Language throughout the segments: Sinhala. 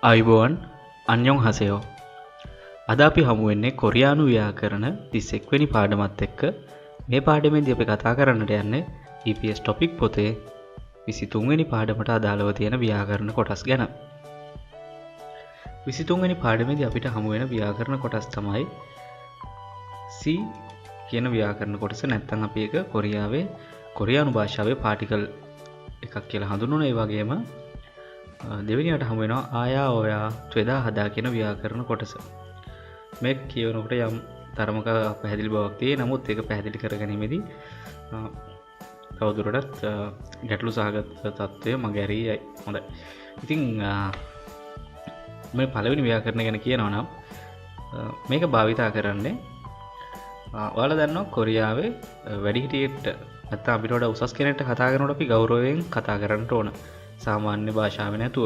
ආයුබෝවන් අන්‍යොන් හසයෝ. අද අපි හමු වෙන්නේ කොරියානු ව්‍යාකරණ 31 වෙනි පාඩමත් එක්ක. මේ පාඩමේදී අපි කතා කරන්නට යන්නේ EPS topic පොතේ 23 වෙනි පාඩමට අදාළව තියෙන ව්‍යාකරණ කොටස් ගැන. 23 වෙනි පාඩමේදී අපිට හමු වෙන ව්‍යාකරණ කොටස් තමයි C කියන ව්‍යාකරණ කොටස. නැත්නම් අපි ඒක කොරියානු භාෂාවේ පාටිකල් එකක් කියලා හඳුන්වනවා. ඒ වගේම දෙවෙනියට හමු වෙනවා ආයා ඔයා ත්වෙදා හදා කියන ව්‍යාකරණ කොටස. මේක කියවනකොට යම් තරමක පැහැදිලි බවක් තියෙනවා. නමුත් ඒක පැහැදිලි කරගැනීමේදී තවදුරටත් ගැටලු සහගත තත්ත්වය මගහැරියයි. හොඳයි. ඉතින් මේ පළවෙනි ව්‍යාකරණ ගැන කියනවා නම් මේක භාවිතා කරන්නේ ඔයාලා දන්නවා කොරියාවේ වැඩිහිටියෙක්ට නැත්නම් අපිට වඩා උසස් කෙනෙක්ට කතා කරනකොට අපි ගෞරවයෙන් කතා කරන්න ඕන. සාමාන්‍ය භාෂාවෙන් නැතුව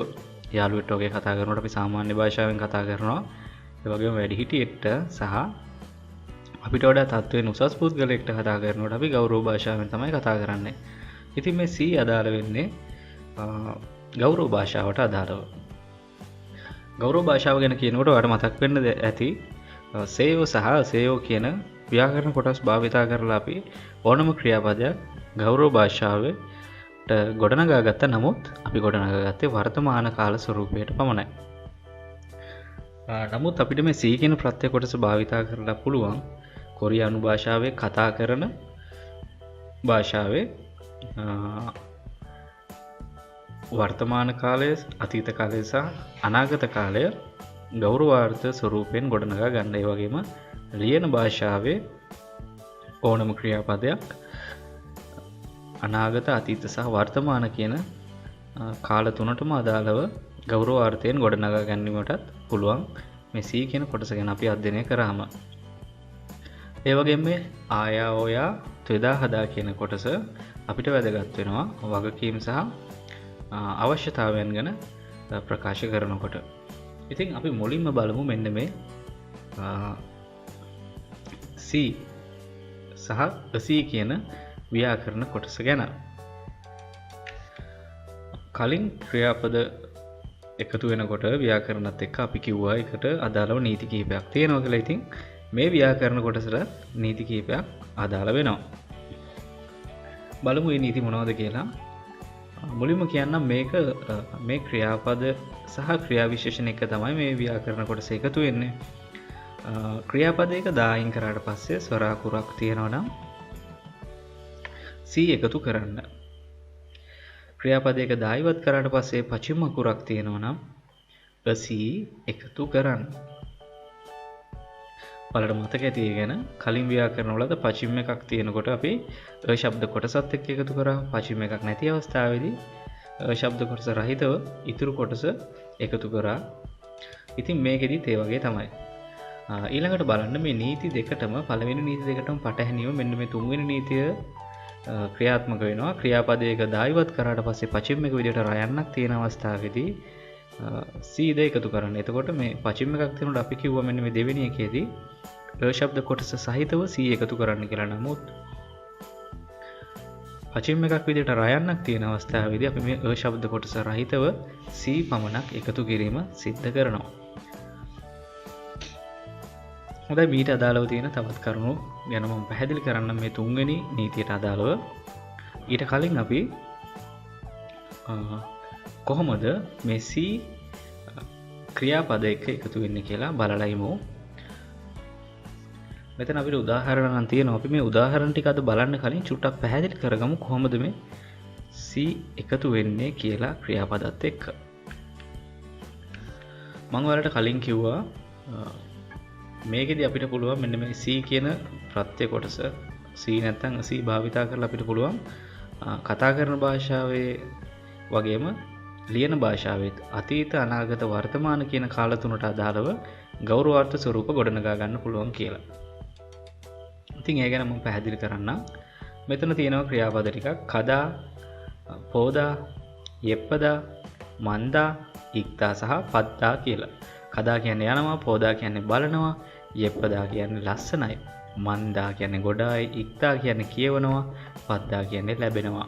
යාළුවෙක්ට වගේ කතා කරනකොට අපි සාමාන්‍ය භාෂාවෙන් කතා කරනවා. ඒ වගේම වැඩිහිටියෙක්ට සහ අපිට වඩා තත්ත්වයෙන් උසස් පුද්ගලයෙක්ට කතා කරනකොට අපි ගෞරව භාෂාවෙන් තමයි කතා කරන්නේ. ඉතින් මේ C අදාළ වෙන්නේ ගෞරව භාෂාවට අදාළව. ගෞරව භාෂාව ගැන කියනකොට ඔයාලට මතක් වෙන්න ඇති සේයෝ සහ සේයෝ කියන ව්‍යාකරණ කොටස් භාවිතා කරලා අපි ඕනම ක්‍රියාපදයක් ගෞරව භාෂාවේ ගොඩනගා ගත්ත. නමුත් අපි ගොඩනගා ගත්තේ වර්තමාන කාල ස්වරූපයට පමණයි. නමුත් අපිට මේ C කියන ප්‍රත්‍ය කොටස භාවිතා කරලා පුළුවන් කොරියානු භාෂාවේ කතා කරන භාෂාවේ වර්තමාන කාලය, අතීත කාලය සහ අනාගත කාලය ගෞරවාර්ථ ස්වරූපයෙන් ගොඩනගා ගන්න. ඒ වගේම ලියන භාෂාවේ ඕනම ක්‍රියාපදයක් අනාගත, අතීත සහ වර්තමාන කියන කාල තුනටම අදාළව ගෞරවාර්ථයෙන් ගොඩනගා ගැනීමටත් පුළුවන් මේ C කියන කොටස ගැන අපි අධ්‍යයනය කරාම. ඒ වගේම මේ ආයා ඔයා ත්වෙදා හදා කියන කොටස අපිට වැදගත් වෙනවා වගකීම් සහ අවශ්‍යතාවයන් ගැන ප්‍රකාශ කරනකොට. ඉතින් අපි මුලින්ම බලමු මෙන්න මේ C සහ C කියන ව්‍යාකරණ කොටස ගැන. කලින් ක්‍රියාපද එකතු වෙනකොට ව්‍යාකරණත් එක්ක අපි කිව්වා එකට අදාළව නීති කිහිපයක් තියෙනවා කියලා. ඉතින් මේ ව්‍යාකරණ කොටසට නීති කිහිපයක් අදාළ වෙනවා. බලමු මේ නීති මොනවද කියලා. මුලින්ම කියන්නම් මේ ක්‍රියාපද සහ ක්‍රියාවිශේෂණ එක තමයි මේ ව්‍යාකරණ කොටස එකතු වෙන්නේ. ක්‍රියාපදයක දායින් කරාට පස්සේ ස්වර අකුරක් තියෙනවා නම් C එකතු කරන්න. ක්‍රියාපදයක දායිවත් කරාට පස්සේ පචිම අකුරක් තියෙනවා නම් C එකතු කරන්න. ඔයාලට මතක ඇති ඒ ගැන කලින් ව්‍යාකරණ වලද පචිම එකක් තියෙනකොට අපි ශබ්ද කොටසත් එක්ක එකතු කරා. පචිම එකක් නැති අවස්ථාවේදී ශබ්ද කොටස රහිතව ඉතුරු කොටස එකතු කරා. ඉතින් මේකෙදිත් ඒ වගේ තමයි. ඊළඟට බලන්න මේ නීති දෙකටම පළවෙනි නීති දෙකටම පටහැනිව මෙන්න මේ තුන්වෙනි නීතිය ක්‍රියාත්මක වෙනවා. ක්‍රියාපදයක දායිවත් කරාට පස්සේ පචිම එක විදිහට රයන්නක් තියෙන අවස්ථාවේදී C ද එකතු කරන්න. එතකොට මේ පචිම එකක් තියෙනකොට අපි කිව්වා මෙන්න මේ දෙවෙනි එකේදී ශබ්ද කොටස සහිතව C එකතු කරන්න කියලා. නමුත් පචිම එකක් විදිහට රයන්නක් තියෙන අවස්ථාවේදී අපි මේ ශබ්ද කොටස රහිතව C පමණක් එකතු කිරීම සිද්ධ කරනවා. හොඳයි, මීට අදාළව තියෙන තවත් කරුණු ගැන මම පැහැදිලි කරන්නම් මේ තුන්වෙනි නීතියට අදාළව. ඊට කලින් අපි කොහොමද මේ C ක්‍රියාපද එක එකතු වෙන්නේ කියලා බලලා ඉමු. මෙතන අපිට උදාහරණ නම් තියෙනවා. අපි මේ උදාහරණ ටික අද බලන්න කලින් චුට්ටක් පැහැදිලි කරගමු කොහොමද මේ C එකතු වෙන්නේ කියලා ක්‍රියාපදත් එක්ක. මම ඔයාලට කලින් කිව්වා මේකෙදි අපිට පුළුවන් මෙන්න මේ C කියන ප්‍රත්‍ය කොටස C නැත්නම් C භාවිතා කරලා අපිට පුළුවන් කතා කරන භාෂාවේ වගේම ලියන භාෂාවෙත් අතීත, අනාගත, වර්තමාන කියන කාල තුනට අදාළව ගෞරවාර්ථ ස්වරූප ගොඩනගා ගන්න පුළුවන් කියලා. ඉතින් ඒ ගැන මම පැහැදිලි කරන්නම්. මෙතන තියෙනවා ක්‍රියාපද ටිකක් කදා, පෝදා, යෙප්පදා, මන්දා, ඉක්තා සහ පද්දා කියලා. කදා කියන්නේ යනවා, පෝදා කියන්නේ බලනවා, යෙප්පදා කියන්නේ ලස්සනයි, මන්දා කියන්නේ ගොඩායි, ඉක්තා කියන්නේ කියවනවා, පද්දා කියන්නේ ලැබෙනවා.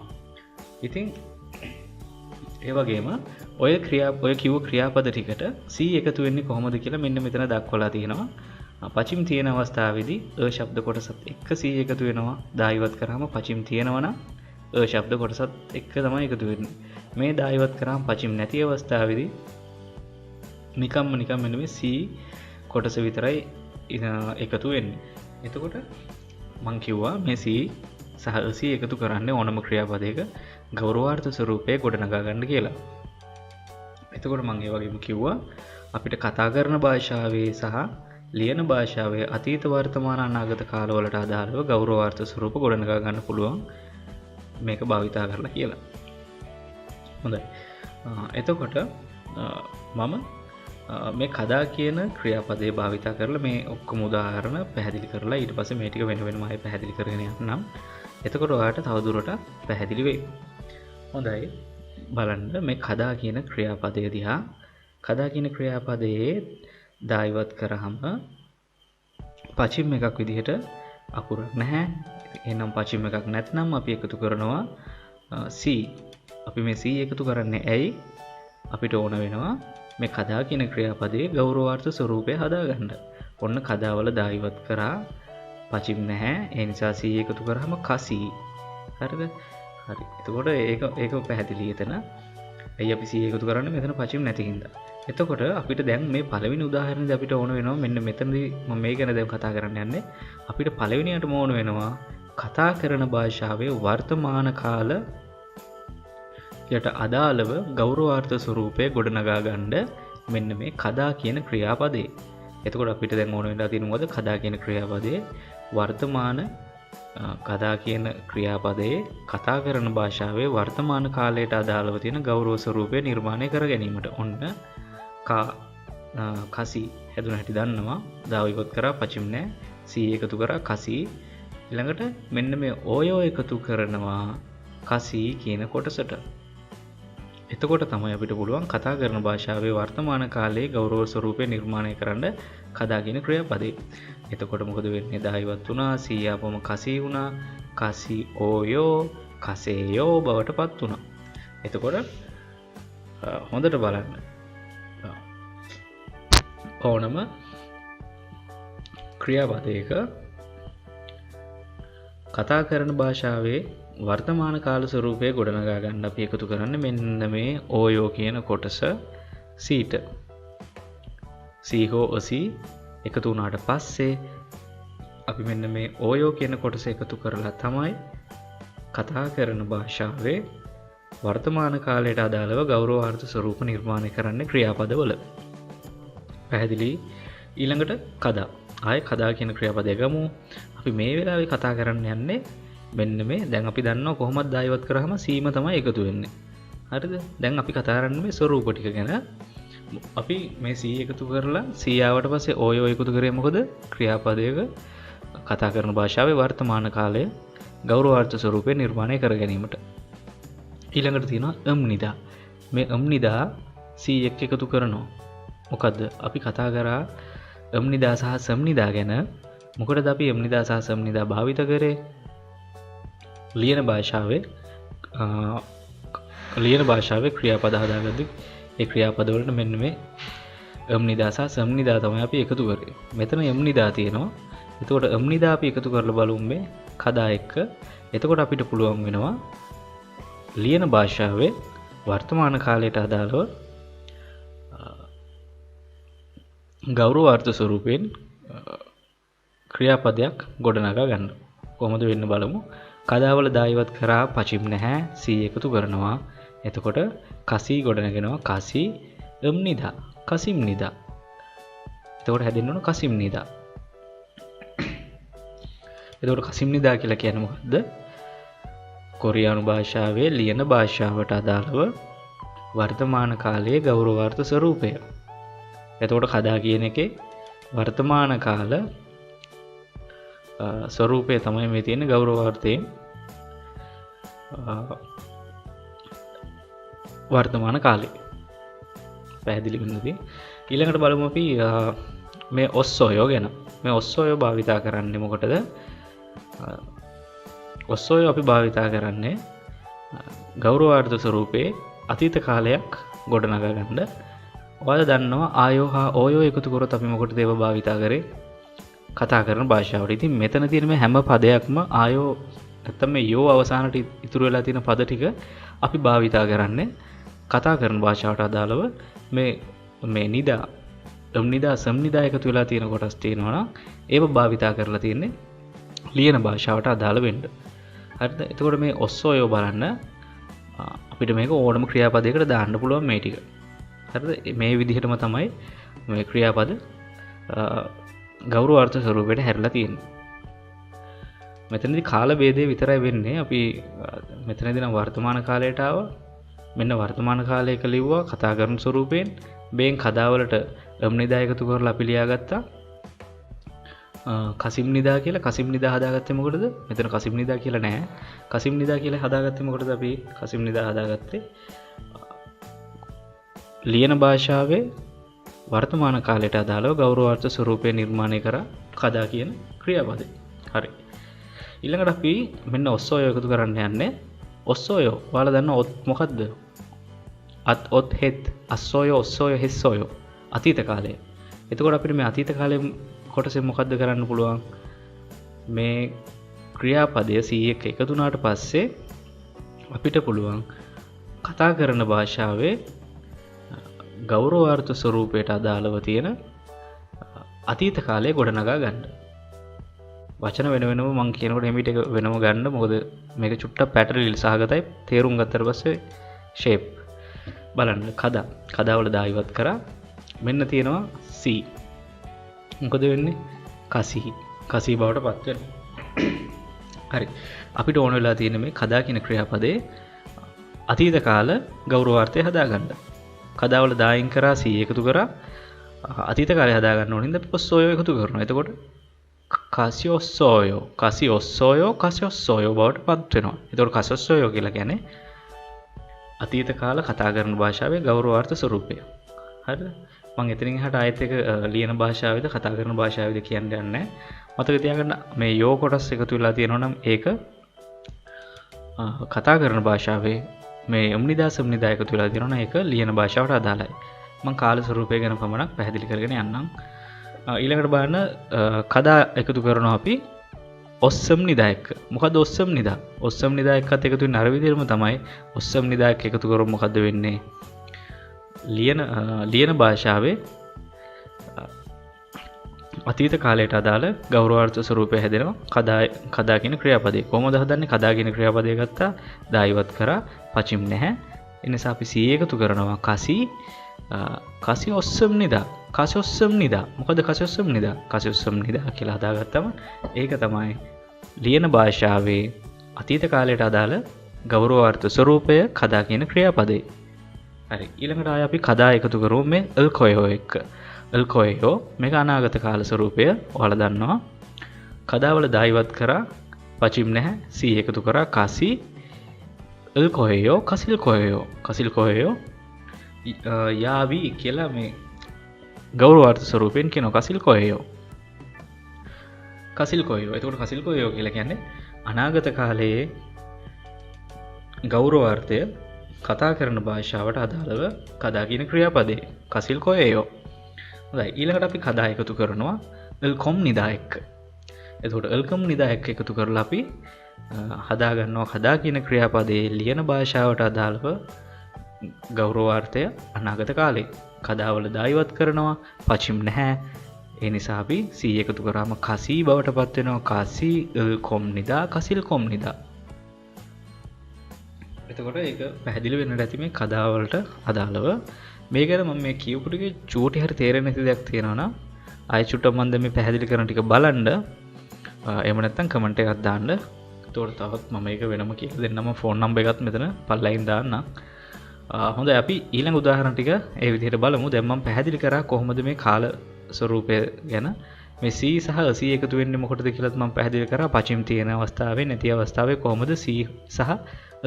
ඉතින් ඒ වගේම ඔය කිව්ව ක්‍රියාපද ටිකට C එකතු වෙන්නේ කොහොමද කියලා මෙන්න මෙතන දක්වලා තියෙනවා. පචිම් තියෙන අවස්ථාවේදී ශබ්ද කොටසත් එක්ක C එකතු වෙනවා. දා ඉවත් කරාම පචිම් තියෙනවා නම් ශබ්ද කොටසත් එක්ක තමයි එකතු වෙන්නේ. මේ දා ඉවත් කරාම පචිම් නැති අවස්ථාවේදී නිකම් මෙන්න මේ C කොටස විතරයි එකතු වෙන්නේ. එතකොට මං කිව්වා මේ C සහ C එකතු කරන්නේ ඕනම ක්‍රියාපදයක ගෞරවාර්ථ ස්වරූපයේ ගොඩනගා ගන්න කියලා. එතකොට මම ඒ වගේම කිව්වා අපිට කතා කරන භාෂාවේ සහ ලියන භාෂාවේ අතීත වර්තමාන අනාගත කාලවලට අදාළව ගෞරවාර්ථ ස්වරූප ගොඩනගා ගන්න පුළුවන් මේක භාවිතා කරලා කියලා. හොඳයි. එතකොට මම මේ කදා කියන ක්‍රියාපදේ භාවිතා කරලා මේ ඔක්කොම උදාහරණ පැහැදිලි කරලා ඊට පස්සේ මේ ටික වෙන වෙනම ආයෙ පැහැදිලි කරගෙන යන්නම්. එතකොට ඔයාලට තවදුරටත් පැහැදිලි වෙයි. හොඳයි. බලන්න මේ කදා කියන ක්‍රියාපදය දිහා. කදා කියන ක්‍රියාපදයේ දා ඉවත් කරාම පචිම් එකක් විදිහට අකුරක් නැහැ. එහෙනම් පචිම් එකක් නැත්නම් අපි එකතු කරනවා C. අපි මේ C එකතු කරන්නේ ඇයි? අපිට ඕන වෙනවා මේ කදා කියන ක්‍රියාපදයේ ගෞරවාර්ථ ස්වරූපය හදාගන්න. ඔන්න කදාවල දා ඉවත් කරා පචිම් නැහැ. ඒ නිසා C එකතු කරාම කසී. හරිද? හරි. එතකොට ඒක පැහැදිලි එතන. ඇයි අපි C එකතු කරන්නේ? මෙතන පචිම් නැති හින්දා. එතකොට අපිට දැන් මේ පළවෙනි උදාහරණෙදි අපිට ඕන වෙනවා මෙන්න මෙතනදී මම මේ ගැන දැන් කතා කරන්න යන්නේ. අපිට පළවෙනියටම ඕන වෙනවා කතා කරන භාෂාවේ වර්තමාන කාලයට අදාළව ගෞරවාර්ථ ස්වරූපය ගොඩනගා ගන්න මෙන්න මේ කදා කියන ක්‍රියාපදේ. එතකොට අපිට දැන් ඕන වෙනවා තියෙන මොකද? කදා කියන ක්‍රියාපදයේ වර්තමාන කදා කියන ක්‍රියාපදයේ කතා කරන භාෂාවේ වර්තමාන කාලයට අදාළව තියෙන ගෞරව ස්වරූපය නිර්මාණය කර ගැනීමට ඔන්න කසි හැදුන හැටි දන්නවා. දා ඉවත් කරා පචිම් නැහැ. C එකතු කරා කසි. ඊළඟට මෙන්න මේ ඕයෝ එකතු කරනවා කසි කියන කොටසට. එතකොට තමයි අපිට පුළුවන් කතා කරන භාෂාවේ වර්තමාන කාලයේ ගෞරව ස්වරූපය නිර්මාණය කරන්න කදා කියන ක්‍රියාපදේ. එතකොට මොකද වෙන්නේ? දා ඉවත් වුණා. C ආපම කසි වුණා. කසි ඕයෝ කසේයෝ බවට පත් වුණා. එතකොට හොඳට බලන්න. ඕනම ක්‍රියාපදයක කතා කරන භාෂාවේ වර්තමාන කාල ස්වරූපය ගොඩනගා ගන්න අපි එකතු කරන්නේ මෙන්න මේ ඕයෝ කියන කොටස සීට. C හෝ ඔසි එකතු වුණාට පස්සේ අපි මෙන්න මේ ඕයෝ කියන කොටස එකතු කරලා තමයි කතා කරන භාෂාවේ වර්තමාන කාලයට අදාළව ගෞරවාර්ථ ස්වරූප නිර්මාණය කරන්න ක්‍රියාපදවල. පැහැදිලි? ඊළඟට කදා. ආයේ කදා කියන ක්‍රියාපදය ගමු. අපි මේ වෙලාවේ කතා කරන්න යන්නේ මෙන්න මේ දැන් අපි දන්නවා කොහොමද දා ඉවත් කරාම සීම තමයි එකතු වෙන්නේ. හරිද? දැන් අපි කතා කරන්නේ මේ ස්වරූප ටික ගැන. අපි මේ C එකතු කරලා C ආවට පස්සේ ඕයෝ එකතු කරේ මොකද? ක්‍රියාපදයක කතා කරන භාෂාවේ වර්තමාන කාලයේ ගෞරවාර්ථ ස්වරූපය නිර්මාණය කර ගැනීමට. ඊළඟට තියෙනවා නිදා. මේ නිදා C එක්ක එකතු කරනවා. මොකද්ද? අපි කතා කරා නිදා සහ සම්නිදා ගැන. මොකටද අපි නිදා සහ සම්නිදා භාවිත කරේ? ලියන භාෂාවේ ක්‍රියාපද හදාගද්දී ඒ ක්‍රියාපද වලට මෙන්න මේ නිදා සහ සම්නිදා තමයි අපි එකතු කරේ. මෙතන නිදා තියෙනවා. එතකොට නිදා අපි එකතු කරලා බලමු මේ කදා එක්ක. එතකොට අපිට පුළුවන් වෙනවා ලියන භාෂාවේ වර්තමාන කාලයට අදාළව ගෞරවාර්ථ ස්වරූපයෙන් ක්‍රියාපදයක් ගොඩනගා ගන්න. කොහොමද වෙන්න බලමු. කදාවල දා ඉවත් කරා පචිම් නැහැ. C එකතු කරනවා. එතකොට කසි ගොඩනගෙනවා. කසි නිදා. කසිම් නිදා. එතකොට හැදෙන්න ඕන කසිම් නිදා. එතකොට කසිම් නිදා කියලා කියන්නේ මොකද්ද? කොරියානු භාෂාවේ ලියන භාෂාවට අදාළව වර්තමාන කාලයේ ගෞරවාර්ථ ස්වරූපය. එතකොට කදා කියන එකේ වර්තමාන කාල ස්වරූපය තමයි මේ තියෙන ගෞරවාර්ථයෙන් වර්තමාන කාලේ. පැහැදිලි වෙනවද? ඊළඟට බලමු අපි මේ ඔස්සෝයෝ ගැන. මේ ඔස්සෝයෝ භාවිතා කරන්නේ මොකටද? ඔස්සෝයෝ අපි භාවිතා කරන්නේ ගෞරවාර්ථ ස්වරූපේ අතීත කාලයක් ගොඩනගා ගන්න. ඔයාලා දන්නවා ආයෝ හා ඕයෝ එකතු කරොත් අපි මොකටද ඒව භාවිතා කරේ? කතා කරන භාෂාවට. ඉතින් මෙතන තියෙන මේ හැම පදයක්ම ආයෝ නැත්තම් මේ යෝ අවසානට ඉතුරු වෙලා තියෙන පද ටික අපි භාවිතා කරන්නේ කතා කරන භාෂාවට අදාළව. මේ නිදා නිදා සම්නිදා එකතු වෙලා තියෙන කොටස් තියෙනවා නම් ඒව භාවිතා කරලා තියෙන්නේ ලියන භාෂාවට අදාළ වෙන්න. හරිද? එතකොට මේ ඔස්සෝයෝ බලන්න අපිට මේක ඕනම ක්‍රියාපදයකට දාන්න පුළුවන් මේ ටික. හරිද? මේ විදිහටම තමයි මේ ක්‍රියාපද ගෞරවාර්ථ ස්වරූපයට හැරිලා තියෙන්නේ. මෙතනදී කාල ભેදය විතරයි වෙන්නේ. අපි මෙතනදී නම් වර්තමාන කාලයට ආවා. මෙන්න වර්තමාන කාලයක ලිව්වා කතා කරන ස්වරූපයෙන්. බෙන් කදාවලට නිදා එකතු කරලා අපි ලියාගත්තා. කසිම් නිදා කියලා. කසිම් නිදා හදාගත්තේ මොකටද? මෙතන කසිම් නිදා කියලා නැහැ. කසිම් නිදා කියලා හදාගත්තේ මොකටද අපි කසිම් නිදා හදාගත්තේ? ලියන භාෂාවේ වර්තමාන කාලයට අදාළව ගෞරවාර්ථ ස්වරූපය නිර්මාණය කරා කදා කියන ක්‍රියාපදේ. හරි. ඊළඟට අපි මෙන්න ඔස්සෝයෝ එකතු කරන්න යන්නේ. ඔස්සෝයෝ ඔයාලා දන්න මොකද්ද? අත් ඔත් හෙත් අස්සෝයෝ ඔස්සෝයෝ හෙස්සෝයෝ අතීත කාලය. එතකොට අපිට මේ අතීත කාලයේ කොටසෙන් මොකද්ද කරන්න පුළුවන්? මේ ක්‍රියාපදය 100ක් එකතු වුණාට පස්සේ අපිට පුළුවන් කතා කරන භාෂාවේ ගෞරවාර්ථ ස්වරූපයට අදාළව තියෙන අතීත කාලය ගොඩනගා ගන්න. වචන වෙන වෙනම මම කියනකොට එමිට එක වෙනම ගන්න. මොකද මේක චුට්ටක් පැටර්නල් සහගතයි. තේරුම් ගත්තට පස්සේ ෂේප් බලන්න. කදාවල දායිවත් කරා. මෙන්න තියෙනවා C. මොකද වෙන්නේ? කසී බවට පත් වෙනවා. හරි. අපිට ඕන වෙලා තියෙන මේ කදා කියන ක්‍රියාපදේ අතීත කාල ගෞරවාර්ථය හදාගන්න. කදාවල දායින් කරා C එකතු කරා අතීත කාලය හදාගන්න ඕනින්ද අපි ඔස්සෝයෝ එකතු කරනවා. එතකොට කසියොස්සෝයෝ බවට පත් වෙනවා. එතකොට කසියොස්සෝයෝ කියලා කියන්නේ අතීත කාල කතා කරන භාෂාවේ ගෞරවාර්ථ ස්වරූපය. හරිද? මම එතනින් එහාට ආයෙත් එක ලියන භාෂාවේද කතා කරන භාෂාවේද කියන්න යන්නේ. මතක තියාගන්න මේ යෝ කොටස් එකතු වෙලා තියෙනවා නම් ඒක කතා කරන භාෂාවේ මේ යම්නිදා සම්නිදා එකතු වෙලා තියෙනවා නම් ඒක ලියන භාෂාවට අදාළයි. මම කාල ස්වරූපය ගැන පමණක් පැහැදිලි කරගෙන යන්නම්. ඊළඟට බලන්න කදා එකතු කරනවා අපි ඔස්සම් නිදා එක්ක. මොකද ඔස්සම් නිදා? ඔස්සම් නිදා එක්කත් එකතු වෙන අර විදිහම තමයි ඔස්සම් නිදා එක්ක එකතු කරොත් මොකද වෙන්නේ? ලියන භාෂාවේ අතීත කාලයට අදාළ ගෞරවාර්ථ ස්වරූපය හැදෙනවා කදා කියන ක්‍රියාපදේ. කොහොමද හදන්නේ? කදා කියන ක්‍රියාපදේ ගත්තා, දායිවත් කරා, පචිම් නැහැ. ඒ නිසා අපි C එකතු කරනවා කසි ඔස්සම් නිදා. මොකද කසි ඔස්සම් නිදා කියලා හදාගත්තම ඒක තමයි ලියන භාෂාවේ අතීත කාලයට අදාළ ගෞරවාර්ථ ස්වරූපය කදා කියන ක්‍රියාපදේ. හරි. ඊළඟට ආය අපි කදා එකතු කරමු මේ එල්කොයෝ එක්ක. එල්කොයෝ මේක අනාගත කාල ස්වරූපය. ඔයාලා දන්නවා. කදාවල දායිවත් කරා, පචිම් නැහැ, C එකතු කරා කසි එල්කොයෝ කසිල්කොයෝ යාවි කියලා මේ ගෞරවාර්ථ ස්වරූපයෙන් කියනවා කසිල්කොයෝ. එතකොට කසිල්කොයෝ කියලා කියන්නේ අනාගත කාලයේ ගෞරවාර්ථය කතා කරන භාෂාවට අදාළව කදා කියන ක්‍රියාපදේ කසිල්කොයෝ. හොඳයි. ඊළඟට අපි කදා එකතු කරනවා එල්කොම් නිදා එක්ක. එතකොට එල්කොම් නිදා එක්ක එකතු කරලා අපි හදා ගන්නවා කදා කියන ක්‍රියාපදේ ලියන භාෂාවට අදාළව ගෞරවාර්ථය අනාගත කාලේ. කදාවල දායිවත් කරනවා, පචිම් නැහැ. ඒ නිසා අපි C එකතු කරාම කසී බවට පත් වෙනවා. කසී එල්කොම් නිදා, කසිල්කොම් නිදා. එතකොට ඒක පැහැදිලි වෙන්නට ඇති මේ කදාවලට අදාළව. මේ ගැන මම මේ කියපු ටිකේ චූටි හරි තේරෙන්නේ නැති දෙයක් තියෙනවා නම් ආයෙ චුට්ටක් මම දැන් මේ පැහැදිලි කරන ටික බලන්න. එහෙම නැත්නම් කමෙන්ට් එකක් දාන්න. එතකොට තවත් මම මේක වෙනම කියලා දෙන්නම ෆෝන් නම්බර් එකත් මෙතන පල්ලයින් දාන්නම්. හොඳයි අපි ඊළඟ උදාහරණ ටික ඒ විදිහට බලමු. දැන් මම පැහැදිලි කරා කොහොමද මේ කාල ස්වරූපය ගැන. මේ C සහ C එකතු වෙන්නේ මොකටද කියලාත් මම පැහැදිලි කරා. පචිම් තියෙන අවස්ථාවේ නැති අවස්ථාවේ කොහොමද C සහ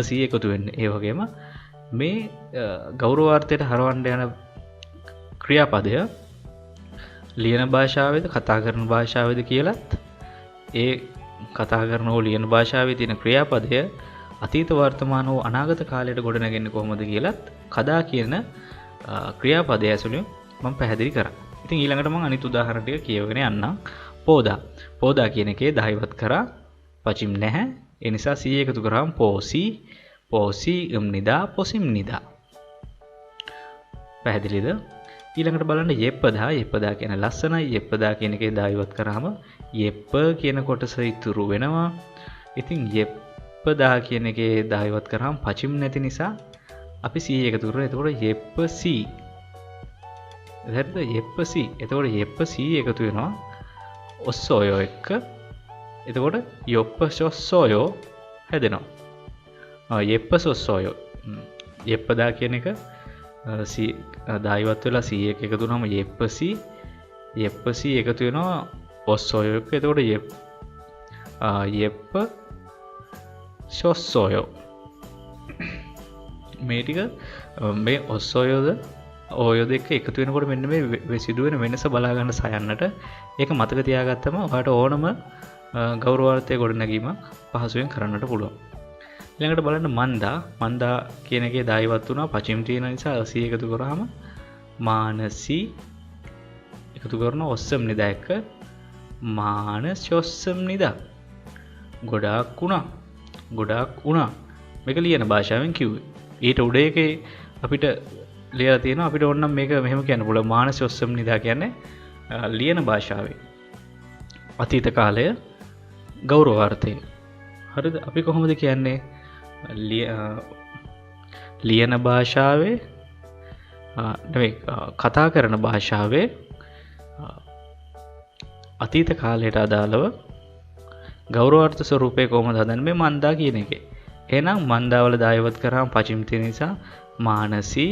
C එකතු වෙන්නේ. ඒ වගේම මේ ගෞරවාර්ථයට හරවන්න යන ක්‍රියාපදය ලියන භාෂාවේද කතා කරන භාෂාවේද කියලත් ඒ කතා කරන හෝ ලියන භාෂාවේ තියෙන ක්‍රියාපදය අතීත වර්තමාන වූ අනාගත කාලයට ගොඩනැගෙන්නේ කොහොමද කියලත් කදා කියන ක්‍රියාපදය ඇසුරින් මම පැහැදිලි කරා. ඉතින් ඊළඟට මම අනිත් උදාහරණ ටික කියවගෙන යන්නම්. පෝදා. පෝදා කියන එකේ දහයවත් කරා පචිම් නැහැ. ඒ නිසා සී එකතු කරාම පෝසි, පෝසි නිදා, පොසිම් නිදා. පැහැදිලිද? ඊළඟට බලන්න යෙප්පදා. යෙප්පදා කියන ලස්සනයි. යෙප්පදා කියන එකේ දහයවත් කරාම යෙප්ප කියන කොටස ඉතුරු වෙනවා. ඉතින් යෙප්පදා කියන එකේ දහයවත් කරාම පචිම් නැති නිසා අපි සී එකතු කරා. එතකොට යෙප්ප සී. හරිද? යෙප්ප සී. එතකොට යෙප්ප සී එකතු වෙනවා ඔස්සෝයෝ එක්ක. එතකොට යොප්ප සොස්සෝයෝ හැදෙනවා. යෙප්ප සොස්සෝයෝ. යෙප්පදා කියන එක සී දායවත් වෙලා සී එක එකතු වුනම යෙප්ප සී. යෙප්ප සී එකතු වෙනවා ඔස්සෝයෝ එක්ක. එතකොට යෙප්ප සොස්සෝයෝ. මේ ටික මේ ඔස්සෝයෝද ඔයෝ දෙක එකතු වෙනකොට මෙන්න මේ සිදුවෙන වෙනස බලා ගන්න සයන්නට ඒක මතක තියාගත්තම ඔයාලට ඕනම ගෞරවාර්ථය ගොඩනැගීමක් පහසුවෙන් කරන්නට පුළුවන්. ඊළඟට බලන්න මන්දා. මන්දා කියන එකේ දායවත් වුණා පචිම් තියෙන නිසා සී එකතු කරාම මානසි එකතු කරන ඔස්සම් නිදා එක්ක මානසොස්සම් නිදා. ගොඩාක් වුණා. ගොඩාක් වුණා. මේක ලියන භාෂාවෙන් කිව්වේ. ඊට උඩ එකේ අපිට ලියලා තියෙනවා අපිට ඕනනම් මේක මෙහෙම කියන්න පුළුවන්. මානසොස්සම් නිදා කියන්නේ ලියන භාෂාවේ අතීත කාලය ගෞරවාර්ථය. හරිද? අපි කොහොමද කියන්නේ? ලියන භාෂාවේ නෙවෙයි කතා කරන භාෂාවේ අතීත කාලයට අදාළව ගෞරවාර්ථ ස්වරූපේ කොහොමද හදන්නේ මේ මන්දා කියන එකේ. එහෙනම් මන්දාවල දායවත් කරාම පචිම් තියෙන නිසා මානසි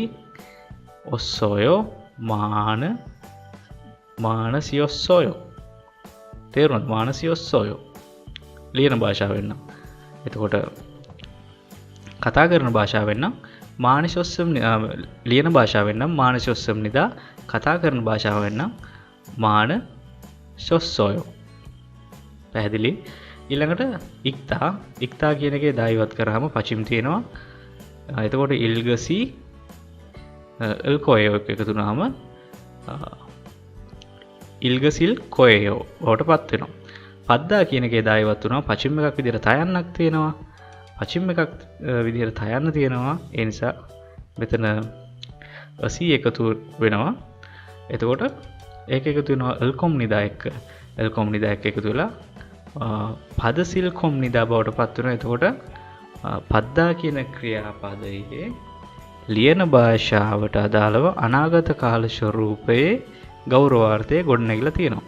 ඔස්සෝයෝ මානසියොස්සෝයෝ. තේරුණාද? මානසියොස්සෝයෝ ලියන භාෂාවෙන් නම්. එතකොට කතා කරන භාෂාවෙන් නම් මානසියොස්සම් ලියන භාෂාවෙන් නම් මානසියොස්සම් නිදා. කතා කරන භාෂාවෙන් නම් මානසොස්සෝයෝ. පැහැදිලි? ඊළඟට ඉක්තා. ඉක්තා කියන එකේ දායවත් කරාම පචිම් තියෙනවා. එතකොට ඉල්ගසි එල්කොයෝ එකතු වුණාම ඉල්ගසිල් කොයෝ බවට පත් වෙනවා. පද්දා කියන එකේ දායවත් වුණා පචිම් එකක් විදිහට තයන්නක් තියෙනවා. පචිම් එකක් විදිහට තයන්න තියෙනවා. ඒ නිසා මෙතන සී එකතු වෙනවා. එතකොට ඒක එකතු වෙනවා එල්කොම් නිදා එක්ක. එල්කොම් නිදා එක්ක එකතු වෙලා පදසිල් කොම් නිදා බවට පත් වෙනවා. එතකොට පද්දා කියන ක්‍රියාපදයේ ලියන භාෂාවට අදාළව අනාගත කාල ස්වරූපයේ ගෞරවාර්ථය ගොඩනැගිලා තියෙනවා.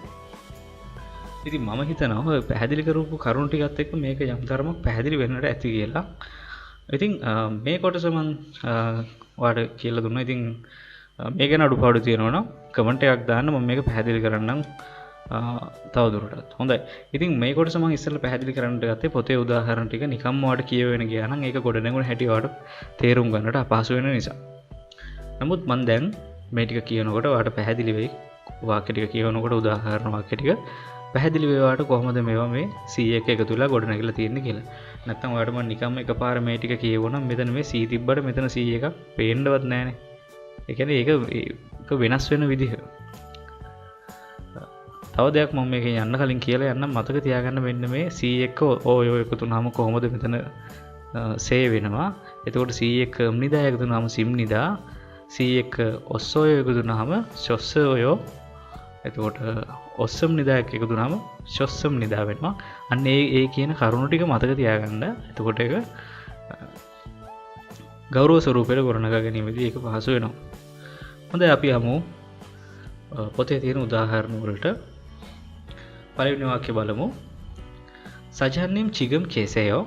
ඉතින් මම හිතනවා ඔය පැහැදිලි කරපු කරුණු ටිකත් එක්ක මේක යම් තරමක් පැහැදිලි වෙන්නට ඇති කියලා. ඉතින් මේ කොටස මම ඔයාලට කියලා දුන්නා. ඉතින් මේ ගැන අඩුපාඩු තියෙනවා නම් කමෙන්ට් එකක් දාන්න මම මේක පැහැදිලි කරන්නම් තවදුරටත්. හොඳයි. ඉතින් මේ කොටස මම ඉස්සෙල්ලා පැහැදිලි කරන්නට ගත්තේ පොතේ උදාහරණ ටික නිකම්ම ඔයාලට කියවෙන ගියා නම් ඒක ගොඩනැගුණ හැටි ඔයාලට තේරුම් ගන්නට අපහසු වෙන නිසා. නමුත් මම දැන් මේ ටික කියනකොට ඔයාලට පැහැදිලි වෙයි. වාක්‍ය ටික කියවනකොට උදාහරණ වාක්‍ය ටික පැහැදිලි වේවාට කොහොමද මේවා මේ C එක එකතු වෙලා ගොඩනැගිලා තියෙන්නේ කියලා. නැත්තම් ඔයාලට මම නිකම්ම එකපාර මේ ටික කියවුවනම් මෙතන මේ C තිබ්බට මෙතන C එකක් පේන්නවත් නැහනේ. ඒ කියන්නේ ඒක වෙනස් වෙන විදිහ. තව දෙයක් මම මේක යන්න කලින් කියලා යන්න මතක තියාගන්න මෙන්න මේ C එක ඔය එකතු වුනහම කොහොමද මෙතන සේ වෙනවා. එතකොට C එක නිදා එකතු වුනහම සිම් නිදා. C එක ඔස්සෝය එකතු වුනහම ෂොස්සෝයෝ. එතකොට ඔස්සම් නිදා එකතු වුනහම ෂොස්සම් නිදා වෙනවා. අන්න ඒ කියන කරුණු ටික මතක තියාගන්න. එතකොට ඒක ගෞරව ස්වරූපයට ගොඩනගා ගැනීමේදී ඒක පහසු වෙනවා. හොඳයි අපි යමු පොතේ තියෙන උදාහරණ වලට. පළවෙනි වාක්‍ය බලමු. සජන්නිම් චිගම් කේසයෝ.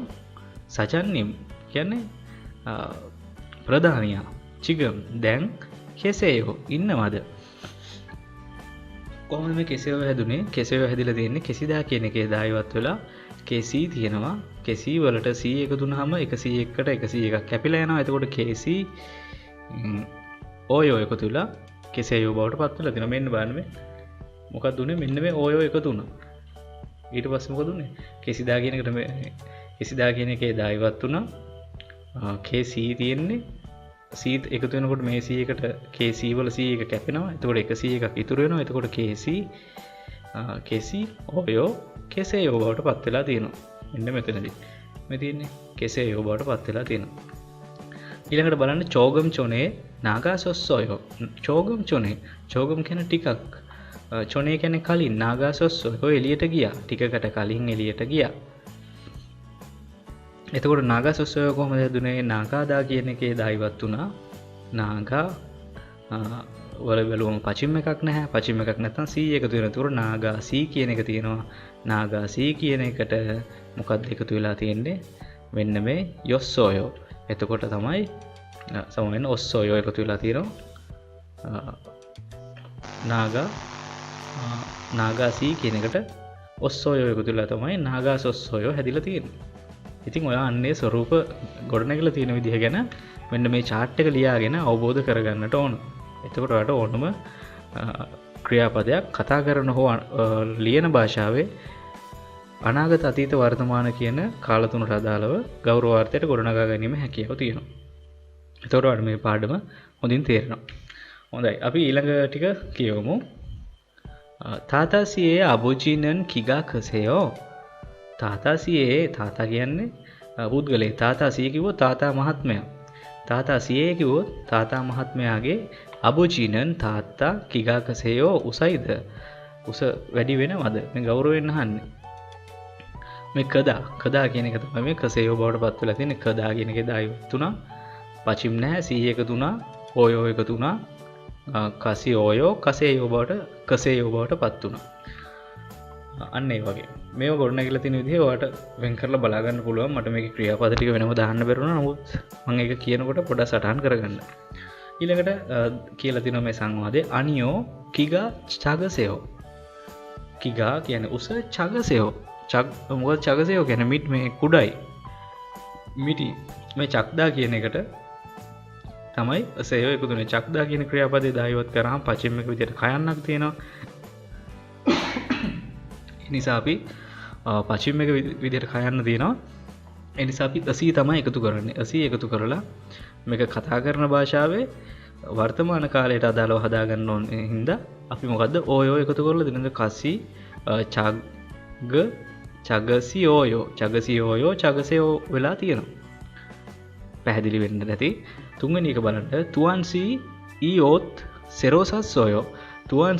සජන්නිම් කියන්නේ ප්‍රධානියා. චිගම් දැන් කේසයෝ ඉන්නවද? කොහොමද මේ කෙසෙව හැදුනේ? කෙසෙව හැදිලා තියෙන්නේ කෙසිදා කියන එකේ දායවත් වෙලා කෙසී තියෙනවා. කෙසී වලට C එකතු වුනහම 101කට 101ක් කැපිලා යනවා. එතකොට කෙසී ඔයෝ එකතු වෙලා කෙසෙයෝ බවට පත් වෙලා තියෙනවා. මෙන්න බලන්න මේ මොකක්ද උනේ? මෙන්න මේ ඔයෝ එකතු වුණා. ඊට පස්සේ මොකද උනේ? කෙසිදා කියන එකට මේ එසිදා කියන එකේ දා ඉවත් වුණා. KC තියෙන්නේ සීත් එකතු වෙනකොට මේ C එකට KC වල C එක කැපෙනවා. එතකොට එක C එකක් ඉතුරු වෙනවා. එතකොට KC ඔයෝ කෙසේයෝ බවට පත් වෙලා තියෙනවා. මෙන්න මෙතනදී මේ තියෙන්නේ කෙසේයෝ බවට පත් වෙලා තියෙනවා. ඊළඟට බලන්න චෝගම් චොනේ නාගාසොස්සොයෝ. චෝගම් චොනේ චෝගම් කියන ටිකක් චොනේ කියන්නේ කලින් නාගාසොස්සොයෝ එළියට ගියා. ටිකකට කලින් එළියට ගියා. එතකොට නාගාසොස්සොයෝ කොහොමද හැදුනේ? නාගාදා කියන එකේ දා ඉවත් වුණා. නාගා වල බැලුවම පචිම් එකක් නැහැ. පචිම් එකක් නැත්නම් C එකතු වෙන. ඒතකොට නාගා C කියන එක තියෙනවා. නාගා C කියන එකට මොකක්ද එකතු වෙලා තියෙන්නේ? මෙන්න මේ යොස්සොයෝ. එතකොට තමයි සමවෙන්න ඔස්සොයෝ එකතු වෙලා තියෙනවා. නාගා C කියන එකට ඔස්සොයෝ එකතු වෙලා තමයි නාගාසොස්සොයෝ හැදිලා තියෙන්නේ. ඉතින් ඔයා අන්නේ ස්වරූප ගොඩනැගිලා තියෙන විදිහ ගැන මෙන්න මේ chart එක ලියාගෙන අවබෝධ කරගන්නට ඕන. එතකොට ඔයාලට ඕනම ක්‍රියාපදයක් කතා කරන හෝ ලියන භාෂාවේ අනාගත අතීත වර්තමාන කියන කාල තුනට අදාළව ගෞරවාර්ථයට ගොඩනගා ගැනීම හැකියාව තියෙනවා. එතකොට ඔයාලට මේ පාඩම හොඳින් තේරෙනවා. හොඳයි. අපි ඊළඟ ටික කියවමු. තාතාසියේ අබෝජිනන් කිගා කසෙයෝ. තාතාසියේ තාතා කියන්නේ පුද්ගලයා. තාතාසිය කිව්වොත් තාතා මහත්මයා. තාතාසියේ කිව්වොත් තාතා මහත්මයාගේ අබෝජිනන් තාත්තා කිගා කසෙයෝ උසයිද? උස වැඩි වෙනවද? මේ ගෞරවයෙන් අහන්නේ. මේ කදා කියන එක තමයි මේ කසෙයෝ බවට පත් වෙලා තියෙන්නේ. කදා කියන එකේ දායි තුනා පචිම් නැහැ. C එකතු වුණා. ඕයෝ එකතු වුණා. කසියෝයෝ කසෙයෝ බවට පත් වුණා. අන්න ඒ වගේ මේව ගොඩනැගිලා තියෙන විදිහ ඔයාලට වෙන් කරලා බලා ගන්න පුළුවන්. මට මේකේ ක්‍රියාපද ටික වෙනම දාන්න බැරුණා. නමුත් මම ඒක කියනකොට පොඩ්ඩක් සටහන් කරගන්න. ඊළඟට කියලා තියෙනවා මේ සංවාදයේ අනියෝ කිගා චගසෙයෝ. කිගා කියන්නේ උස, චගසෙයෝ මොකද චගසෙයෝ කියන්නේ මිට් මේ කුඩයි. මිටි මේ චක්දා කියන එකට තමයි සෙයෝ එකතු වෙන්නේ. චක්දා කියන ක්‍රියාපදේ දායවත් කරාම පචිම් එක විදිහට කයන්නක් තියෙනවා. නිසා අපි පචිම් එක විදිහට කයන්න තියෙනවා. ඒ නිසා අපි අසී තමයි එකතු කරන්නේ. අසී එකතු කරලා මේක කතා කරන භාෂාවේ වර්තමාන කාලයට අදාළව හදාගන්න ඕන හින්දා අපි මොකද්ද ඕයෝ එකතු කරලා දෙනද කසි චගසියෝයෝ චගසයෝ වෙලා තියෙනවා. පැහැදිලි වෙන්න නැති. තුන්වෙනි එක බලන්න තුවන්සි ඊයෝත් සෙරෝසස්සෝයෝ. තුවන්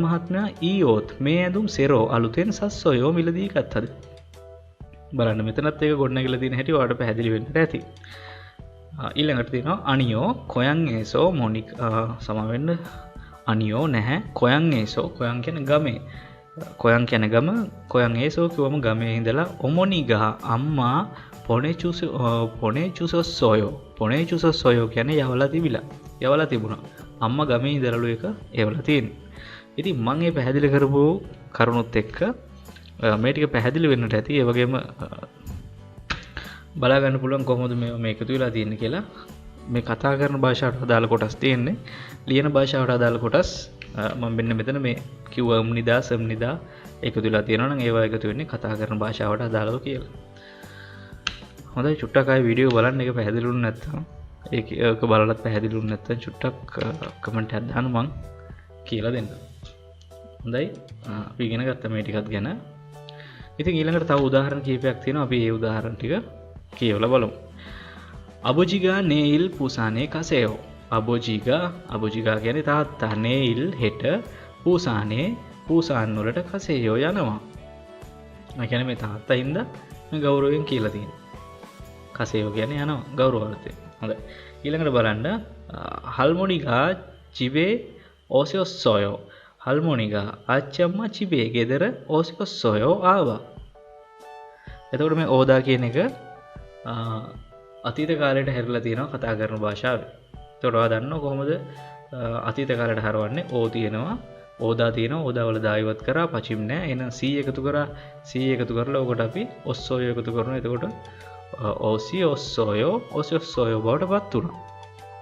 මහත්මයා ඊයෝත් මේ ඇඳුම් සෙරෝ අලුතෙන් සස්සොයෝ මිලදී ගත්තද? බලන්න මෙතනත් ඒක ගොඩනැගිලා තියෙන හැටි ඔයාලට පැහැදිලි වෙන්න ඇති. ඊළඟට තියෙනවා අනියෝ කොයන් ඒසෝ මොනික් සමවෙන්න අනියෝ නැහැ කොයන් ඒසෝ. කොයන් කියන්නේ ගමේ. කොයන් කියන්නේ ගම. කොයන් ඒසෝ කිව්වම ගමේ ඉඳලා ඔමොනිගා අම්මා පොනේ චුසොස්සොයෝ. පොනේ චුසොස්සොයෝ කියන්නේ යවලා තිබුණා. අම්මා ගමේ ඉඳලලු එක ඒවලා තියෙන්නේ. ඉතින් මම මේ පැහැදිලි කරපු කරුණුත් එක්ක මේ ටික පැහැදිලි වෙන්නට ඇති. ඒ වගේම බලා ගන්න පුළුවන් කොහොමද මේ එකතු වෙලා තියෙන්නේ කියලා. මේ කතා කරන භාෂාවට අදාළ කොටස් තියෙන්නේ. ලියන භාෂාවට අදාළ කොටස් මම මෙන්න මෙතන මේ කිව්ව අම්නිදා සම්නිදා එකතු වෙලා තියෙනවා නම් ඒවා එකතු වෙන්නේ කතා කරන භාෂාවට අදාළව කියලා. හොඳයි චුට්ටක් ආයේ වීඩියෝ බලන්න. ඒක පැහැදිලිුනේ නැත්නම් ඒක බලලත් පැහැදිලිුනේ නැත්නම් චුට්ටක් කමෙන්ට් එකක් දාන්න මං කියලා දෙන්න. හොඳයි අපි ඉගෙන ගත්ත මේ ටිකත් ගැන. ඉතින් ඊළඟට තව උදාහරණ කීපයක් තියෙනවා. අපි ඒ උදාහරණ ටික කියවලා බලමු. අබෝජිගා නේයිල් පුසානේ කසෙයෝ. අබෝජිගා කියන්නේ තාත්තා. නේයිල් හෙට පුසානේ පුසාන් වලට කසෙයෝ යනවා. ඒ කියන්නේ මේ තාත්තා හින්දා මේ ගෞරවයෙන් කියලා තියෙනවා. කසෙයෝ කියන්නේ යනවා ගෞරවාර්ථයෙන්. හොඳයි. ඊළඟට බලන්න හල්මොනිගා චිබේ ඕසියොස්සොයෝ. හල්මොනිගා ආච්චම්මා චිබේ ගෙදර ඕසියොස්සොයෝ ආවා. එතකොට මේ ඕදා කියන එක අතීත කාලයට හැරිලා තියෙනවා කතා කරන භාෂාවේ. එතකොට ඔයා දන්නවා කොහොමද අතීත කාලයට හරවන්නේ? ඕ තියෙනවා, ඕදා තියෙනවා, ඕදාවල දායවත් කරා පචිම් නෑ. එහෙනම් C එකතු කරා, C එකතු කරලා ඔකට අපි ඔස්සොයෝ එකතු කරනවා. එතකොට ඔසියොස්සොයෝ බවට පත් වුණා.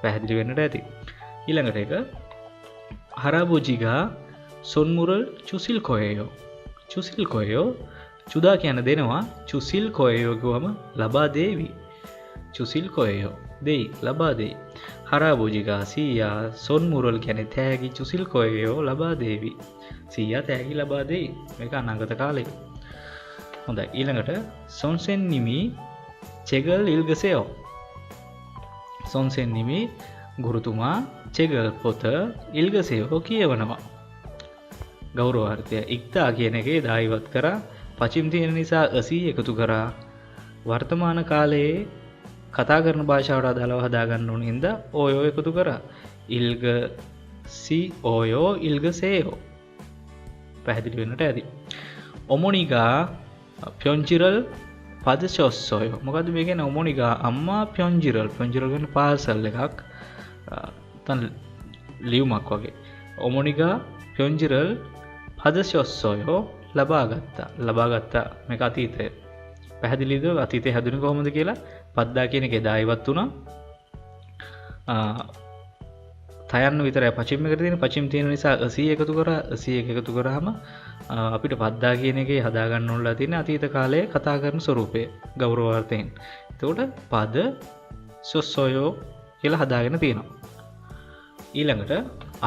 පැහැදිලි වෙන්නට ඇති. ඊළඟට එක හරාබෝජිගා සොන්මුරල් චුසිල් කොයෝ. චුදා කියන දෙනවා චුසිල් කොයයෝ ගුවම ලබා දේවි. චුසිල් කොයයෝ දෙයි ලබා දෙයි. හරාබෝජිකා සීයා සොන් මුරල් කියන තෑගි චුසිල් කොයයෝ ලබා දේවි. සීයා තෑගි ලබා දෙයි. මේක අනාගත කාලේ. හොඳයි ඊළඟට සොන්සෙන් නිමි චෙගල් ඉල්ගසයෝ. සොන්සෙන් නිමි ගුරුතුමා චෙගල් පොත ඉල්ගසයෝ කියවනවා. ගෞරවාර්ථය ඉක්තා කියන එකේ දායිවත් කරා පචිම් තියෙන නිසා අසී එකතු කරා වර්තමාන කාලයේ කතා කරන භාෂාවට අදාළව හදාගන්න ඕන හින්දා ඕයෝ එකතු කරා. ඉල්ග සි ඕයෝ ඉල්ගසේයෝ. පැහැදිලි වෙන්නට ඇති. ඔමොනිගා ප්යොන්ජිරල් පදශොස්සෝය. මොකද මේ කියන්නේ ඔමොනිගා අම්මා ප්යොන්ජිරල්. ප්යොන්ජිරල් කියන්නේ පාසල් එකක්. තන ලියුමක් වගේ. ඔමොනිගා ප්යොන්ජිරල් පදශොස්සෝය ලබා ගත්තා. මේක අතීතය. පැහැදිලිද අතීතය හැදුනේ කොහොමද කියලා? පද්දා කියන එක එදා ඉවත් වුණා. තයන්න විතරයි පචිම් එකට තියෙන. පචිම් තියෙන නිසා 80 එකතු කරා. 81 එකතු කරාම අපිට පද්දා කියන එකේ හදා ගන්න ඕනලා තියෙන අතීත කාලයේ කතා කරන ස්වරූපය ගෞරවාර්ථයෙන්. එතකොට පද සොස්සෝයෝ කියලා හදාගෙන තියෙනවා. ඊළඟට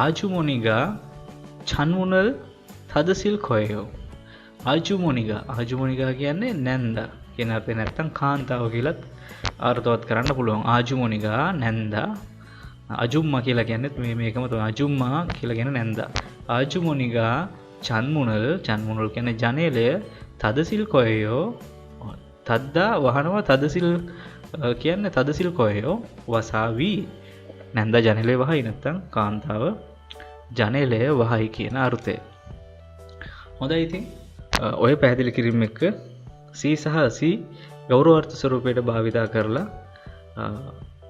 ආජුමොනිගා චන්මුනල් තදසිල් කොයෝ. ආජුමොනිගා කියන්නේ නැන්දා කියන අර්ථය නැත්තම් කාන්තාව කියලත් අර්ථවත් කරන්න පුළුවන්. ආජුමොනිගා නැන්දා. අජුම්මා කියලා කියන්නේත් මේකම තමයි. අජුම්මා කියලා කියන නැන්දා. ආජුමොනිගා චන්මුනල් කියන්නේ ජනේලය තදසිල් කොයෝ. තද්දා වහනවා. තදසිල් කියන්නේ තදසිල් කොයෝ වසාවි. නැන්දා ජනේලය වහයි නැත්තම් කාන්තාව ජනේලය වහයි කියන අර්ථය. හොඳයි ඉතින් ඔය පැහැදිලි කිරීම එක්ක සී සහ සී ගෞරවාර්ථ ස්වරූපයට භාවිතා කරලා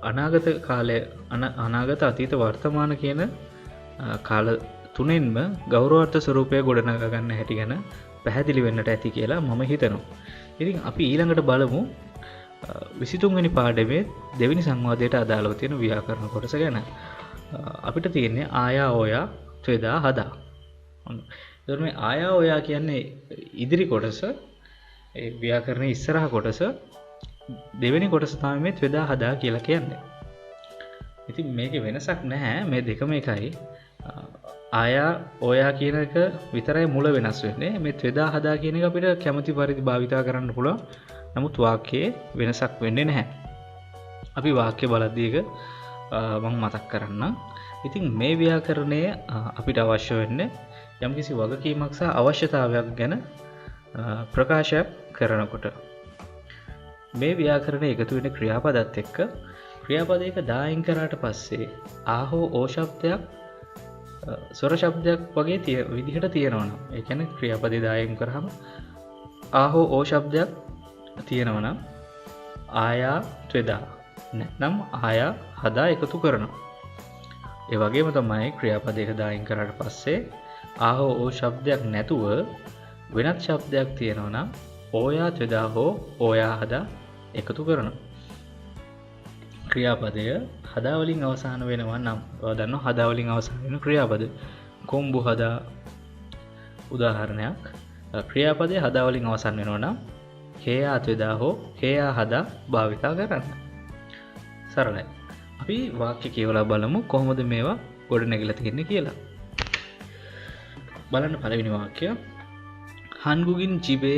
අනාගත කාලය අනාගත අතීත වර්තමාන කියන කාල තුනෙන්ම ගෞරවාර්ථ ස්වරූපය ගොඩනගා ගන්න හැටි ගැන පැහැදිලි වෙන්නට ඇති කියලා මම හිතනවා. ඉතින් අපි ඊළඟට බලමු 23 වෙනි පාඩමේ දෙවෙනි සංවාදයට අදාළව තියෙන ව්‍යාකරණ කොටස ගැන. අපිට තියෙන්නේ ආයා ඕයා ත්වෙදා හදා. එතකොට මේ ආයා ඕයා කියන්නේ ඉදිරි කොටස. ඒ ව්‍යාකරණයේ ඉස්සරහ කොටස. දෙවෙනි කොටස තමයි මේ ත්වෙදා හදා කියලා කියන්නේ. ඉතින් මේකේ වෙනසක් නැහැ. මේ දෙකම එකයි. ආයා ඕයා කියන එක විතරයි මුල වෙනස් වෙන්නේ. මේ ත්වෙදා හදා කියන එක අපිට කැමති පරිදි භාවිතා කරන්න පුළුවන්. නමුත් වාක්‍යයේ වෙනසක් වෙන්නේ නැහැ. අපි වාක්‍ය බලද්දී එක මම මතක් කරන්නම්. ඉතින් මේ ව්‍යාකරණය අපිට අවශ්‍ය වෙන්නේ යම්කිසි වගකීමක් සහ අවශ්‍යතාවයක් ගැන ප්‍රකාශයක් කරනකොට. මේ ව්‍යාකරණය එකතු වෙන ක්‍රියාපදත් එක්ක ක්‍රියාපදයක දායින් කරාට පස්සේ ආහෝ ඕ ශබ්දයක් ස්වර ශබ්දයක් වගේ විදිහට තියෙනවා නම් ඒ කියන්නේ ක්‍රියාපදේ දායින් කරාම ආහෝ ඕ ශබ්දයක් තියෙනවා නම් ආයා ත්වෙදා නැත්නම් ආයා හදා එකතු කරනවා. ඒ වගේම තමයි ක්‍රියාපදයක දායින් කරාට පස්සේ ආහෝ ඕ ශබ්දයක් නැතුව වෙනත් ශබ්දයක් තියෙනවා නම් ඕයා ත්වෙදා හෝ ඕයා හදා එකතු කරනවා. ක්‍රියාපදය හදා වලින් අවසන් වෙනවා නම් ඔයා දන්නවා හදා වලින් අවසන් වෙන ක්‍රියාපද. කොම්බු හදා උදාහරණයක්. ක්‍රියාපදය හදා වලින් අවසන් වෙනවා නම් හේයා ත්වෙදා හෝ හේයා හදා භාවිතා කරන්න. සරලයි. අපි වාක්‍ය කියවලා බලමු කොහොමද මේවා ගොඩනැගිලා තියෙන්නේ කියලා. බලන්න පළවෙනි වාක්‍ය. 한국인 집에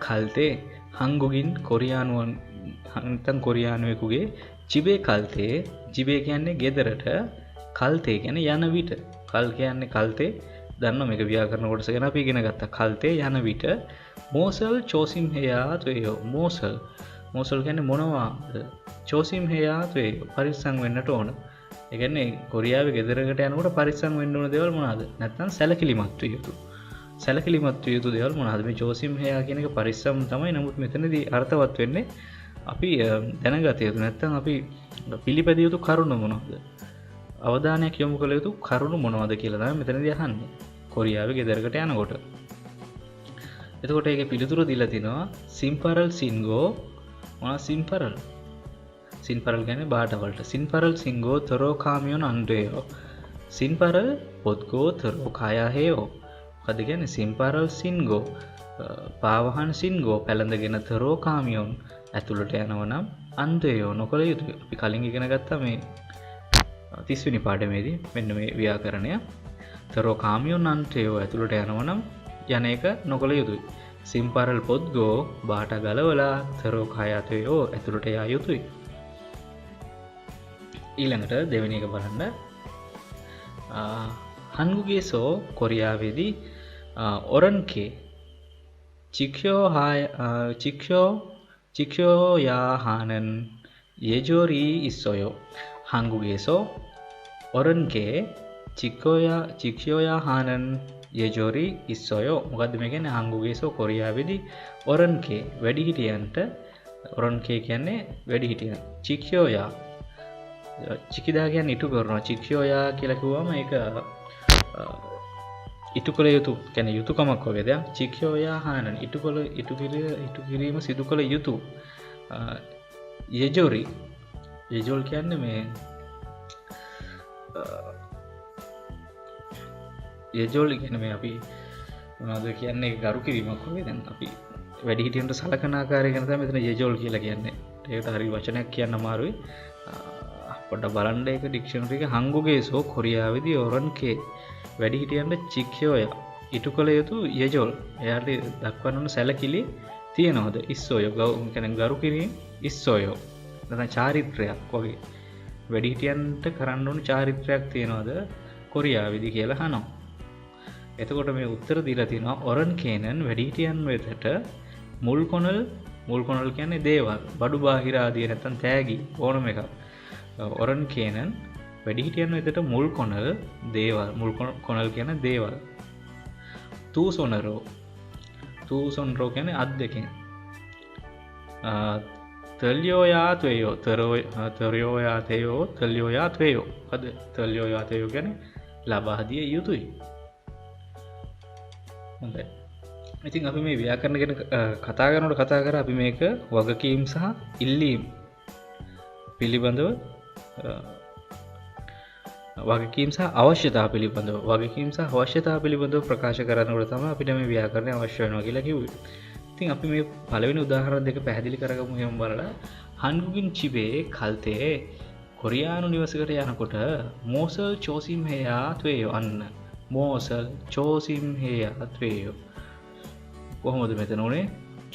갈 때 한국인 කොරියානුවෙකුගේ 집에 갈 때 집에 කියන්නේ ගෙදරට කල් තේ කියන්නේ යන විට. කල් කියන්නේ කල් තේ. දන්නවා මේක ව්‍යාකරණ කොටස ගැන අපි ඉගෙන ගත්තා. කල් තේ යන විට මොසල් චෝසිම් හේයා තොයෝ. මොසල් කියන්නේ මොනවාද? චෝසිම් හේයා තොයෝ. පරිස්සම් වෙන්නට ඕන. ඒ කියන්නේ කොරියාවේ ගෙදරකට යනකොට පරිස්සම් වෙන්න ඕන දේවල් මොනවාද? නැත්නම් සැලකිලිමත් විය යුතු. සැලකිලිමත් විය යුතු දේවල් මොනවාද? මේ චෝසිම් හේයා කියන එක පරිස්සම් තමයි. නමුත් මෙතනදී අර්ථවත් වෙන්නේ අපි දැනගත යුතු නැත්නම් අපි පිළිපැදිය යුතු කරුණ මොනවද? අවධානයක් යොමු කළ යුතු කරුණු මොනවද කියලා තමයි මෙතනදී අහන්නේ. කොරියාවේ ගෙදරකට යනකොට. එතකොට ඒකේ පිළිතුරු දීලා තිනවා සිම්පරල් සින්ගෝ. මොනවා සිම්පරල්? සින්පරල් කියන්නේ බාට වලට. සින්පරල් සින්ගෝ තොරෝ කාමියොන් අන්ඩේයෝ. සින්පරල් පොත්ගෝ තොරෝ කායා හේයෝ. මොකද කියන්නේ සිම්පරල් සින්ගෝ පාවහන් සින්ගෝ පැළඳගෙන තරෝකාමියොන් ඇතුළට යනවා නම් අන්තයෝ නොකළ යුතුයි. අපි කලින් ඉගෙන ගත්තා මේ 30 වෙනි පාඩමේදී මෙන්න මේ ව්‍යාකරණය. තරෝකාමියොන් අන්තයෝ ඇතුළට යනවා නම් යන එක නොකළ යුතුයි. සිම්පරල් පොද්ගෝ බාට ගලවලා තරෝකායතයෝ ඇතුළට යා යුතුයි. ඊළඟට දෙවෙනි එක බලන්න. 한국에서 කොරියාවේදී 어른께 지켜야 하는 예절이 있어요. 한국에서 어른께 지켜야 하는 예절이 있어요. මොකද්ද මේ කියන්නේ? 한국에서 කොරියාවේදී 어른께 වැඩිහිටියන්ට 어른께 කියන්නේ වැඩිහිටියන්. 지켜야 චිකිදා කියන්නේ ඉටු කරනවා. චික්ෂෝයා කියලා කිව්වම ඒක ඉටු කළ යුතු කියන්නේ යුතුයකමක් වගේ දෙයක්. චික්ෂෝයා හානන ඉටු කිරීම සිදු කළ යුතු. යෙජෝරි යෙජෝල් කියන්නේ මේ යෙජෝල් කියන්නේ මේ අපි මොනවද කියන්නේ ගරු කිරීමක් වගේ. දැන් අපි වැඩිහිටියන්ට සලකන ආකාරය ගැන තමයි මෙතන යෙජෝල් කියලා කියන්නේ. ඒකට හරි වචනයක් කියන්න අමාරුයි. පොඩ්ඩක් බලන්න ඒක ඩික්ෂනරි එක. 한국에서 කොරියාවේදී ඔරන්කේ වැඩිහිටියන්ට චික්ෂෝය ඉටු කළ යුතු යෙජෝල් එයාට දක්වන්න ඕන සැලකිලි තියනවද? ඉස්සෝය කියන්නේ ගරු කිරීම ඉස්සෝය නැත්නම් චාරිත්‍රයක් වගේ වැඩිහිටියන්ට කරන්න ඕන චාරිත්‍රයක් තියනවද කොරියාවේදී කියලා අහනවා. එතකොට මේ උත්තර දීලා තියෙනවා ඔරන්කේනන් වැඩිහිටියන් වෙතට මුල් කොනල් කියන්නේ දේවල් බඩු බාහිර ආදී නැත්නම් තෑගි ඕනම එකක්. ඔරන්කේනන් වැඩිහිටියන් වෙතට මුල් කොනල් දේවල් කොනල් කියන දේවල්. තූසොනරෝ කියන්නේ අත් දෙකෙන්. තල්යෝයාතේයෝ අද තල්යෝයාතේයෝ කියන්නේ ලබා දිය යුතුයි. හොඳයි. ඉතින් අපි මේ ව්‍යාකරණ ගැන කතා කරනකොට අපි මේක වගකීම් සහ ඉල්ලීම් පිළිබඳව වගකීම් සහ අවශ්‍යතා පිළිබඳව ප්‍රකාශ කරනකොට තමයි අපිට මේ ව්‍යාකරණය අවශ්‍ය වෙනවා කියලා කිව්වේ. ඉතින් අපි මේ පළවෙනි උදාහරණ දෙක පැහැදිලි කරගමු. එහෙම බලලා 한국인 집에 갈 때 කොරියානු නිවසකට යනකොට 모설 조심해야 돼요. අන්න 모설 조심해야 돼요. කොහොමද මෙතන උනේ?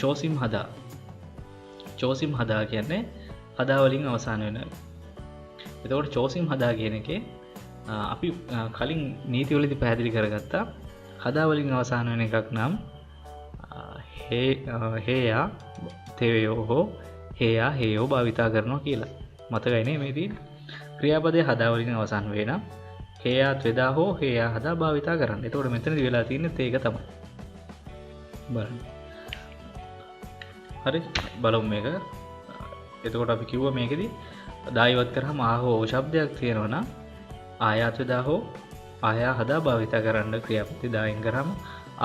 조심 හදා කියන්නේ හදා වලින් අවසන් වෙන. එතකොට 조심 හදා කියන එකේ අපි කලින් නීති වලදී පැහැදිලි කරගත්තා. හදා වලින් අවසන් වෙන එකක් නම් හේයා තේයෝ හේයා හේයෝ භාවිතා කරනවා කියලා. මතකයි නේ මේ තියෙන්නේ. ක්‍රියාපදයේ හදා වලින් අවසන් වෙන හේයා ත්වෙදා හෝ හේයා හදා භාවිතා කරන්න. එතකොට මෙතනදී වෙලා තියෙන්නේ ඒක තමයි. බලන්න. හරි බලමු මේක. එතකොට අපි කිව්වා මේකෙදි දායවත් කරාම ආහෝ ශබ්දයක් තියෙනවා නම් ආයාත්වදා හෝ ආයා හදා භාවිතා කරන්න ක්‍රියාපදේ දායෙන් කරාම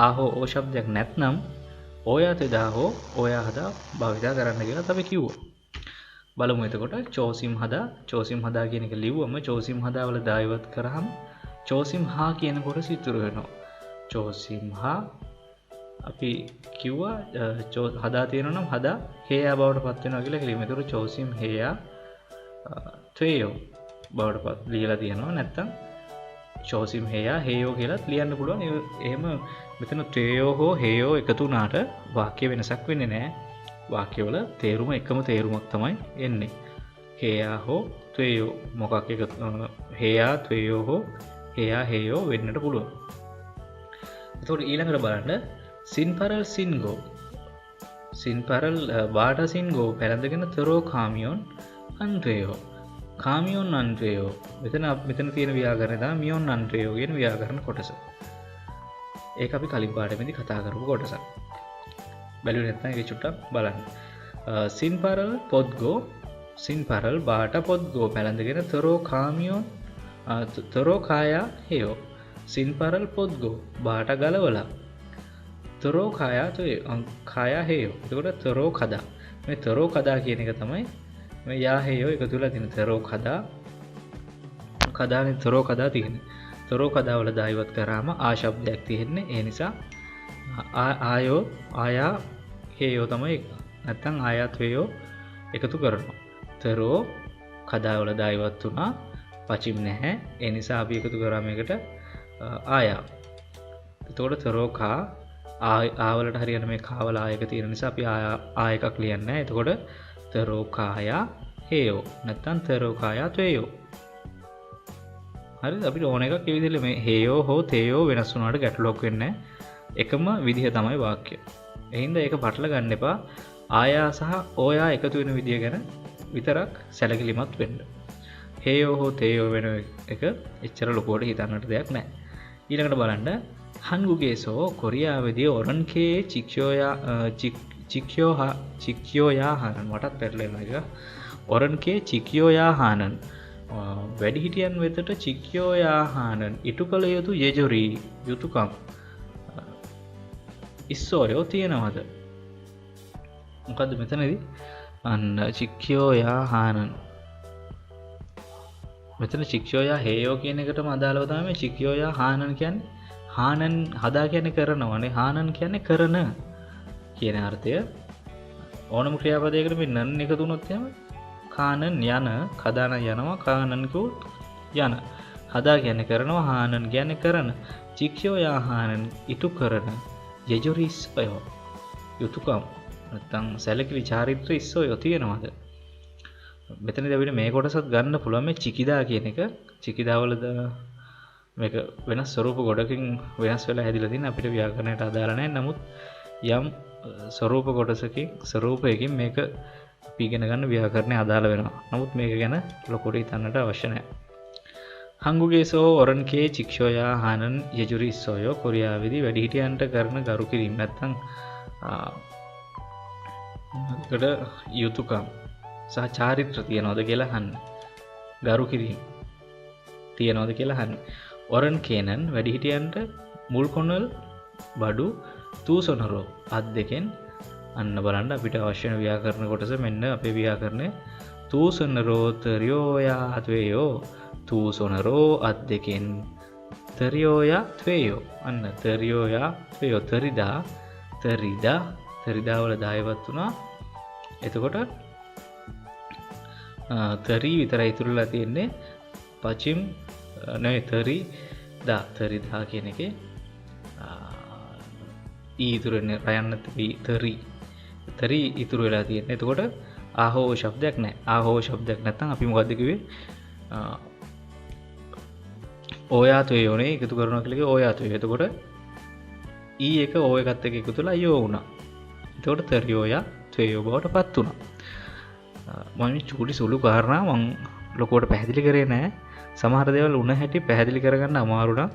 ආහෝ ඕ ශබ්දයක් නැත්නම් ඕයාත්වදා හෝ ඕයා හදා භාවිතා කරන්න කියලා අපි කිව්වා. බලමු එතකොට චෝසිම් හදා කියන එක ලිව්වම චෝසිම් හදා වල දායවත් කරාම චෝසිම් හා කියන කොටස ඉතුරු වෙනවා. චෝසිම් හා අපි කිව්වා හදා තියෙනවා නම් හදා හේයා බවට පත් වෙනවා කියලා කිව්වා. ඒතකොට චෝසිම් හේයා ත්වේයෝ බවට පත් ලියලා තියෙනවා. නැත්තම් චෝසිම් හේයා හේයෝ කියලා ලියන්න පුළුවන්. එහෙම මෙතන ත්වේයෝ හෝ හේයෝ එකතු වුණාට වාක්‍ය වෙනසක් වෙන්නේ නැහැ. වාක්‍යවල තේරුම එකම තේරුමක් තමයි එන්නේ. හේයා හෝ ත්වේයෝ මොකක් එක හේයා ත්වේයෝ හෝ හේයා හේයෝ වෙන්නට පුළුවන්. එතකොට ඊළඟට බලන්න සින්පරල් බාට සින්ගෝ පැළඳගෙන තරෝ කාමියොන් අන්ත්‍රයෝ මෙතන තියෙන ව්‍යාකරණය තමයි මියොන් අන්ත්‍රයෝ කියන ව්‍යාකරණ කොටස. ඒක අපි කලින් පාඩමේදී කතා කරපු කොටසක්. බැලුවේ නැත්නම් ඒක චුට්ටක් බලන්න. සින්පරල් බාට පොද්ගෝ පැළඳගෙන තරෝ කායා හේයෝ. සින්පරල් පොද්ගෝ බාට ගලවලා තරෝ කායා හේයෝ. එතකොට තරෝ කදා. මේ තරෝ කදා කියන එක තමයි මේ යා හේයෝ එකතු වෙලා තියෙන තරෝ කදානේ තරෝ කදා තියෙන්නේ. තරෝ කදා වල දායවත් කරාම ආ ශබ්දයක් තියෙන්නේ. ඒ නිසා ආයෝ ආයා හේයෝ තමයි නැත්තම් ආයාත් වේයෝ එකතු කරනවා. තරෝ කදාවල දායවත් වුණා පචිම් නැහැ. ඒ නිසා අපි එකතු කරා මේකට ආයා. එතකොට තරෝ කා ආවලට හරියන මේ කාවල ආයක තියෙන නිසා අපි ආ එකක් ලියන්නේ නැහැ. එතකොට තරෝ කායා හේයෝ නැත්තම් තරෝ කායා ත්වේයෝ. හරිද? අපිට ඕන එකක් ඒ විදිහට මේ හේයෝ හෝ තේයෝ වෙනස් වුණාට ගැටලුවක් වෙන්නේ නැහැ. එකම විදිහ තමයි වාක්‍යය. එහෙනම් ඒක පටල ගන්න එපා. ආයා සහ ඕයා එකතු වෙන විදිය ගැන විතරක් සැලකිලිමත් වෙන්න. හේයෝ හෝ තේයෝ වෙන එක එච්චර ලොකුවට හිතන්නට දෙයක් නැහැ. ඊළඟට බලන්න 한국에서 කොරියාවේදී ඔරන්කේ චික්યો야 하는 මටත් පැටලෙන එක. ඔරන්කේ චික්યો야 하는 වැඩිහිටියන් වෙතට චික්યો야 하는 ඉටු කළ යුතු 예조리 යුතුයකම් ඉස්සෝයෝ තියෙනවද? මොකද්ද මෙතනදී? අන්න චික්યો야 하는 මෙතන චික්યો야 හේයෝ කියන එකටම අදාළව තමයි මේ චික්યો야 하는 කියන්නේ. හානන් හදා කියන්නේ කරනවනේ. හානන් කියන්නේ කරන කියන අර්ථය. ඕනම ක්‍රියාපදයකට මේ නන් එකතු වුණොත් එහෙම කානන් යන කදාන යනවා කානන් කිව්වොත් යන. හදා කියන්නේ කරනවා හානන් කියන්නේ කරන. චික්યો야 하는 ඉටු කරන 예조리ස් ඔය යුතුයකම් නැත්තම් සැලකිලි චාරිත්‍ර ඉස්සෝයෝ තියෙනවද? මෙතනදී අපිට මේ කොටසත් ගන්න පුළුවන් මේ චිකිදා කියන එක. චිකිදාවලද මේක වෙනස් ස්වරූප ගොඩකින් වෙනස් වෙලා හැදිලා තියෙන අපිට ව්‍යාකරණයට අදාළ නැහැ. නමුත් යම් ස්වරූප කොටසකින් ස්වරූපයකින් මේක අපි ඉගෙන ගන්න ව්‍යාකරණය අදාළ වෙනවා. නමුත් මේක ගැන ලොකුට හිතන්නට අවශ්‍ය නැහැ. 한국에서 어른께 직셔야 하는 예절이 있어요. කොරියාවේදී වැඩිහිටියන්ට කරන ගරු කිරීම නැත්නම් ඒකට යුතුයකම් සහ චාරිත්‍ර තියනවද කියලා අහන්න. ගරු කිරීම තියනවද කියලා අහන්න. ඔරන්කේනන් වැඩිහිටියන්ට මුල් කොනල් බඩු තූසොනරෝ අත් දෙකෙන් අන්න බලන්න අපිට අවශ්‍ය වෙන ව්‍යාකරණ කොටස මෙන්න අපේ ව්‍යාකරණය. තූසොනරෝ තරයෝයා ත්වේයෝ තූසොනරෝ අත් දෙකෙන් තරයෝයා ත්වේයෝ අන්න තරයෝයා ත්වේයෝ තරිදා වල දායවත් වුණා. එතකොට තරි විතරයි ඉතුරුලා තියෙන්නේ. පචිම් තරිදා කියන එකේ ඉතුරු වෙන රයන්නත් තරි ඉතුරු වෙලා තියෙන්නේ. එතකොට ආහෝ ශබ්දයක් නැහැ. ආහෝ ශබ්දයක් නැත්නම් අපි මොකද්ද කිව්වේ? ඕයාතෝයෝනේ එකතු කරනවා කියලා කිව්වේ ඕයාතෝයෝ. එතකොට ඊ එක ඕ එකත් එක්ක එකතු වෙලා යෝ වුණා. එතකොට තරියෝයා ත්වේයෝ බවට පත් වුණා. මම චූටි සුළු කාරණා මම ලොකුවට පැහැදිලි කරේ නැහැ. සමහර දේවල් උණ හැටි පැහැදිලි කරගන්න අමාරු නම්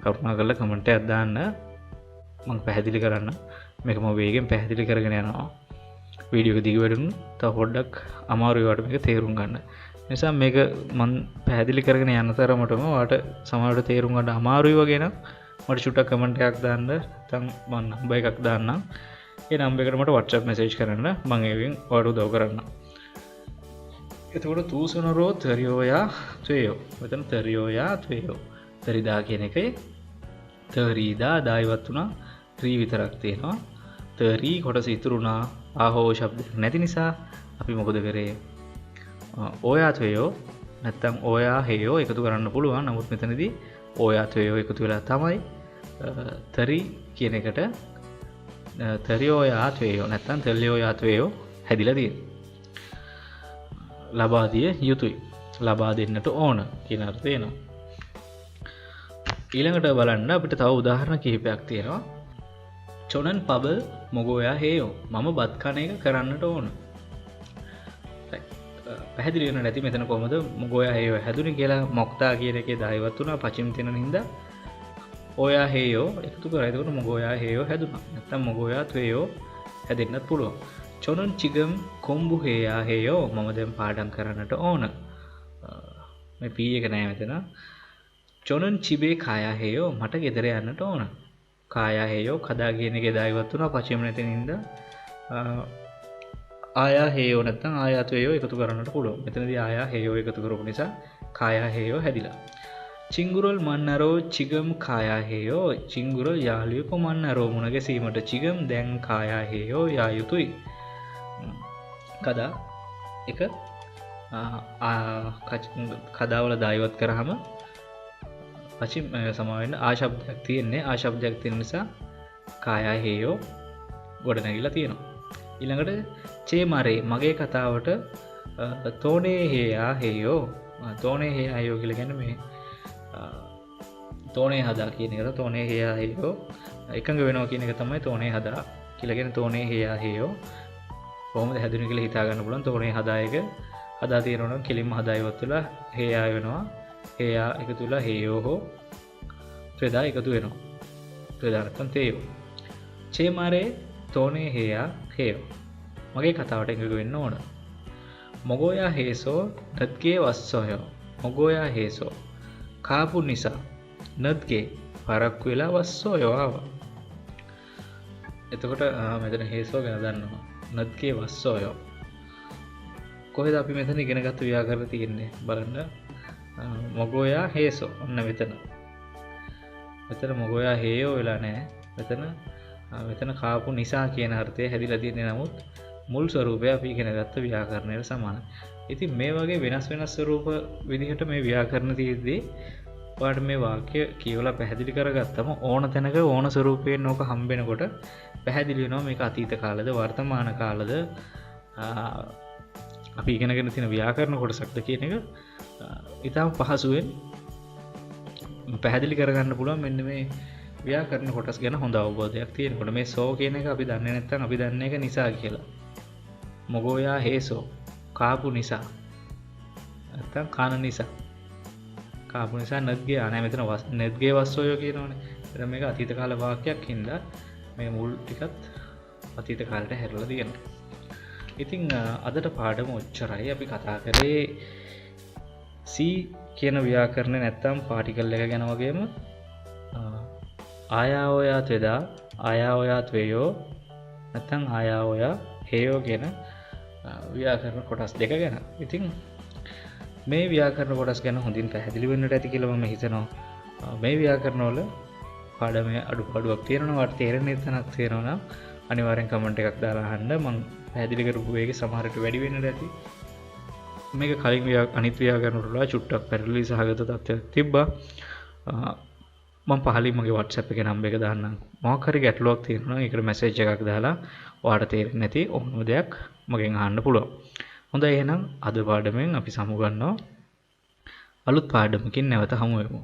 කරුණාකරලා කමෙන්ට් එකක් දාන්න. මම පැහැදිලි කරන්න. මේක මම වේගෙන් පැහැදිලි කරගෙන යනවා. වීඩියෝ එක දිග වැඩුණු තව පොඩ්ඩක් අමාරුයි වට මේක තේරුම් ගන්න. නිසා මේක මම පැහැදිලි කරගෙන යන තරමටම වාට සමහරවිට තේරුම් ගන්න අමාරුයි වගේ නම් මට චුට්ටක් කමෙන්ට් එකක් දාන්න. නැත්නම් මම නම්බර් එකක් දාන්නම්. ඒ නම්බර් එකට මට WhatsApp message කරන්න. මම ඒවෙන් ඔයාලට උදව් කරන්නම්. එතකොට තූසොනරෝ තරයෝයා ත්වේයෝ. මෙතන තරයෝයා ත්වේයෝ. තරිදා කියන එකේ තරීදා දායවත් වුණා. ත්‍රි විතරක් තියෙනවා. තරි කොටස ඉතුරුනා. ආහෝ ශබ්ද නැති නිසා අපි මොකද කරේ? ඕයා ත්වේයෝ නැත්තම් ඕයා හේයෝ එකතු කරන්න පුළුවන්. නමුත් මෙතනදී ඕයා ත්වේයෝ එකතු වෙලා තමයි තරි කියන එකට තරයෝයා ත්වේයෝ නැත්තම් තල්යෝයා ත්වේයෝ හැදිලා තියෙන්නේ. ලබා දිය යුතුයි. ලබා දෙන්නට ඕන කියන අර්ථය එනවා. ඊළඟට බලන්න අපිට තව උදාහරණ කිහිපයක් තියෙනවා. චොනන් පබල් මොගෝයා හේයෝ. මම බත් කන එක කරන්නට ඕන. පැහැදිලි වෙන නැති මෙතන කොහමද මොගෝයා හේයෝ හැදුනේ කියලා. මොක්තා කියන එකේ දායවත් වුණා පචිම් තියෙන හින්දා ඕයා හේයෝ එකතු කරා. එතකොට මොගෝයා හේයෝ හැදුනා. නැත්තම් මොගෝයා ත්වේයෝ හැදෙන්නත් පුළුවන්. චොනන් චිගම් කොම්බු හේයා හේයෝ. මම දැන් පාඩම් කරන්නට ඕන. මේ පී එක නෑ මෙතන. චොනන් චිබේ කායා හේයෝ. මට ගෙදර යන්නට ඕන. කායා හේයෝ කදා කියන එකේ දායවත් වුණා පචිම නැති හින්දා ආයා හේයෝ නැත්තම් ආයා ත්වේයෝ එකතු කරන්නට පුළුවන්. මෙතනදී ආයා හේයෝ එකතු කරපු නිසා කායා හේයෝ හැදිලා. චිංගුරොල් මන්නරෝ චිගම් කායා හේයෝ චිංගුරොල් යාළුවෙකු මන්නරෝ මුණ ගැසීමට චිගම් දැන් කායා හේයෝ යා යුතුයි. කදා එක කදාවල දායවත් කරාම පචි සමාවෙන්න ආශබ්දයක් තියෙන්නේ. ආශබ්දයක් තියෙන නිසා කායා හේයෝ ගොඩ නැගිලා තියෙනවා. ඊළඟට චේ මරේ මගේ කතාවට තෝනේ හේයා හේයෝ තෝනේ හේයා හේයෝ කියලා කියන්නේ මේ තෝනේ හදා කියන එක. තෝනේ හේයා හේයෝ එකඟ වෙනවා කියන එක තමයි තෝනේ හදා කියලා කියන්නේ. තෝනේ හේයා හේයෝ කොහොමද හැදුනේ කියලා හිතා ගන්න පුළුවන්. තෝනේ හදා එක හදා තියෙනවා නම් කෙලින්ම හදායවත් වෙලා හේයා වෙනවා. හේයා එකතු වෙලා හේයෝ හෝ ත්‍රෙදා එකතු වෙනවා. ත්‍රෙදා නැත්නම් තේයෝ. චේ මාරේ තෝනේ හේයා හේයෝ මගේ කතාවට එකඟ වෙන්න ඕන. මොගෝයා හේසෝ නත්ගේ වස්සෝයෝ මොගෝයා හේසෝ කාපු නිසා නත්ගේ පරක්කු වෙලා වස්සෝයෝ ආවා. එතකොට මෙතන හේසෝ ගැන දන්නවා. නත්ගේ වස්සෝයෝ කොහෙද අපි මෙතන ඉගෙන ගත්ත ව්‍යාකරණ තියෙන්නේ බලන්න. මොගෝයා හේසෝ ඔන්න මෙතන. මෙතන මොගෝයා හේයෝ වෙලා නැහැ. මෙතන කාපු නිසා කියන අර්ථය හැදිලා තියෙන්නේ. නමුත් මුල් ස්වරූපය අපි ඉගෙන ගත්ත ව්‍යාකරණයට සමානයි. ඉතින් මේ වගේ වෙනස් ස්වරූප විදිහට මේ ව්‍යාකරණ තියෙද්දී ඔයාලට මේ වාක්‍ය කියවලා පැහැදිලි කරගත්තම ඕන තැනක ඕන ස්වරූපයෙන් ඕක හම්බෙනකොට පැහැදිලි වෙනවා මේක අතීත කාලද වර්තමාන කාලද අපි ඉගෙනගෙන තියෙන ව්‍යාකරණ කොටසක්ද කියන එක ඉතාම පහසුවෙන් පැහැදිලි කරගන්න පුළුවන්. මෙන්න මේ ව්‍යාකරණ කොටස් ගැන හොඳ අවබෝධයක් තියෙනකොට මේ සෝ කියන එක අපි දන්නේ නැත්නම් අපි දන්නේ එක නිසා කියලා. මොගෝයා හේසෝ කාපු නිසා නැත්නම් කන නිසා. කාපු නිසා නද්ගේ ආ නැහැ මෙතන නද්ගේ වස්සෝයෝ කියනවනේ. එතන මේක අතීත කාල වාක්‍යයක් හින්දා මේ මුල් ටිකත් අතීත කාලයට හැරලා තියෙනවා. ඉතින් අදට පාඩම ඔච්චරයි. අපි කතා කරේ C කියන ව්‍යාකරණ නැත්නම් පාටිකල් එක ගැන වගේම ආයාෝයා ත්වෙදා ආයාෝයා ත්වයෝ නැත්නම් ආයාෝයා හේයෝ කියන ව්‍යාකරණ කොටස් දෙක ගැන. ඉතින් මේ ව්‍යාකරණ කොටස් ගැන හොඳින් පැහැදිලි වෙන්නට ඇති කියලා මම හිතනවා. මේ ව්‍යාකරණ වල පාඩමේ අඩුපාඩුවක් තියෙනවා වට තේරෙන්නේ නැත්නම් තියෙනවා නම් අනිවාර්යෙන් කමෙන්ට් එකක් දාලා අහන්න. මම පැහැදිලි කරපු එකේ සමහරට වැඩි වෙන්නට ඇති. මේක කලින් අනිත් ව්‍යාකරණ වල චුට්ටක් පැරලි සහගත තත්ත්වයක් තිබ්බා. මම පහලින් මගේ WhatsApp එකේ නම්බර් එක දාන්නම්. මොකක් හරි ගැටලුවක් තියෙනවා නම් ඒකට මැසේජ් එකක් දාලා ඔයාලට තේරෙන්නේ නැති ඕනම දෙයක් මගෙන් අහන්න පුළුවන්. හොඳයි එහෙනම් අද පාඩමෙන් අපි සමු ගන්නවා. අලුත් පාඩමකින් නැවත හමු වෙමු.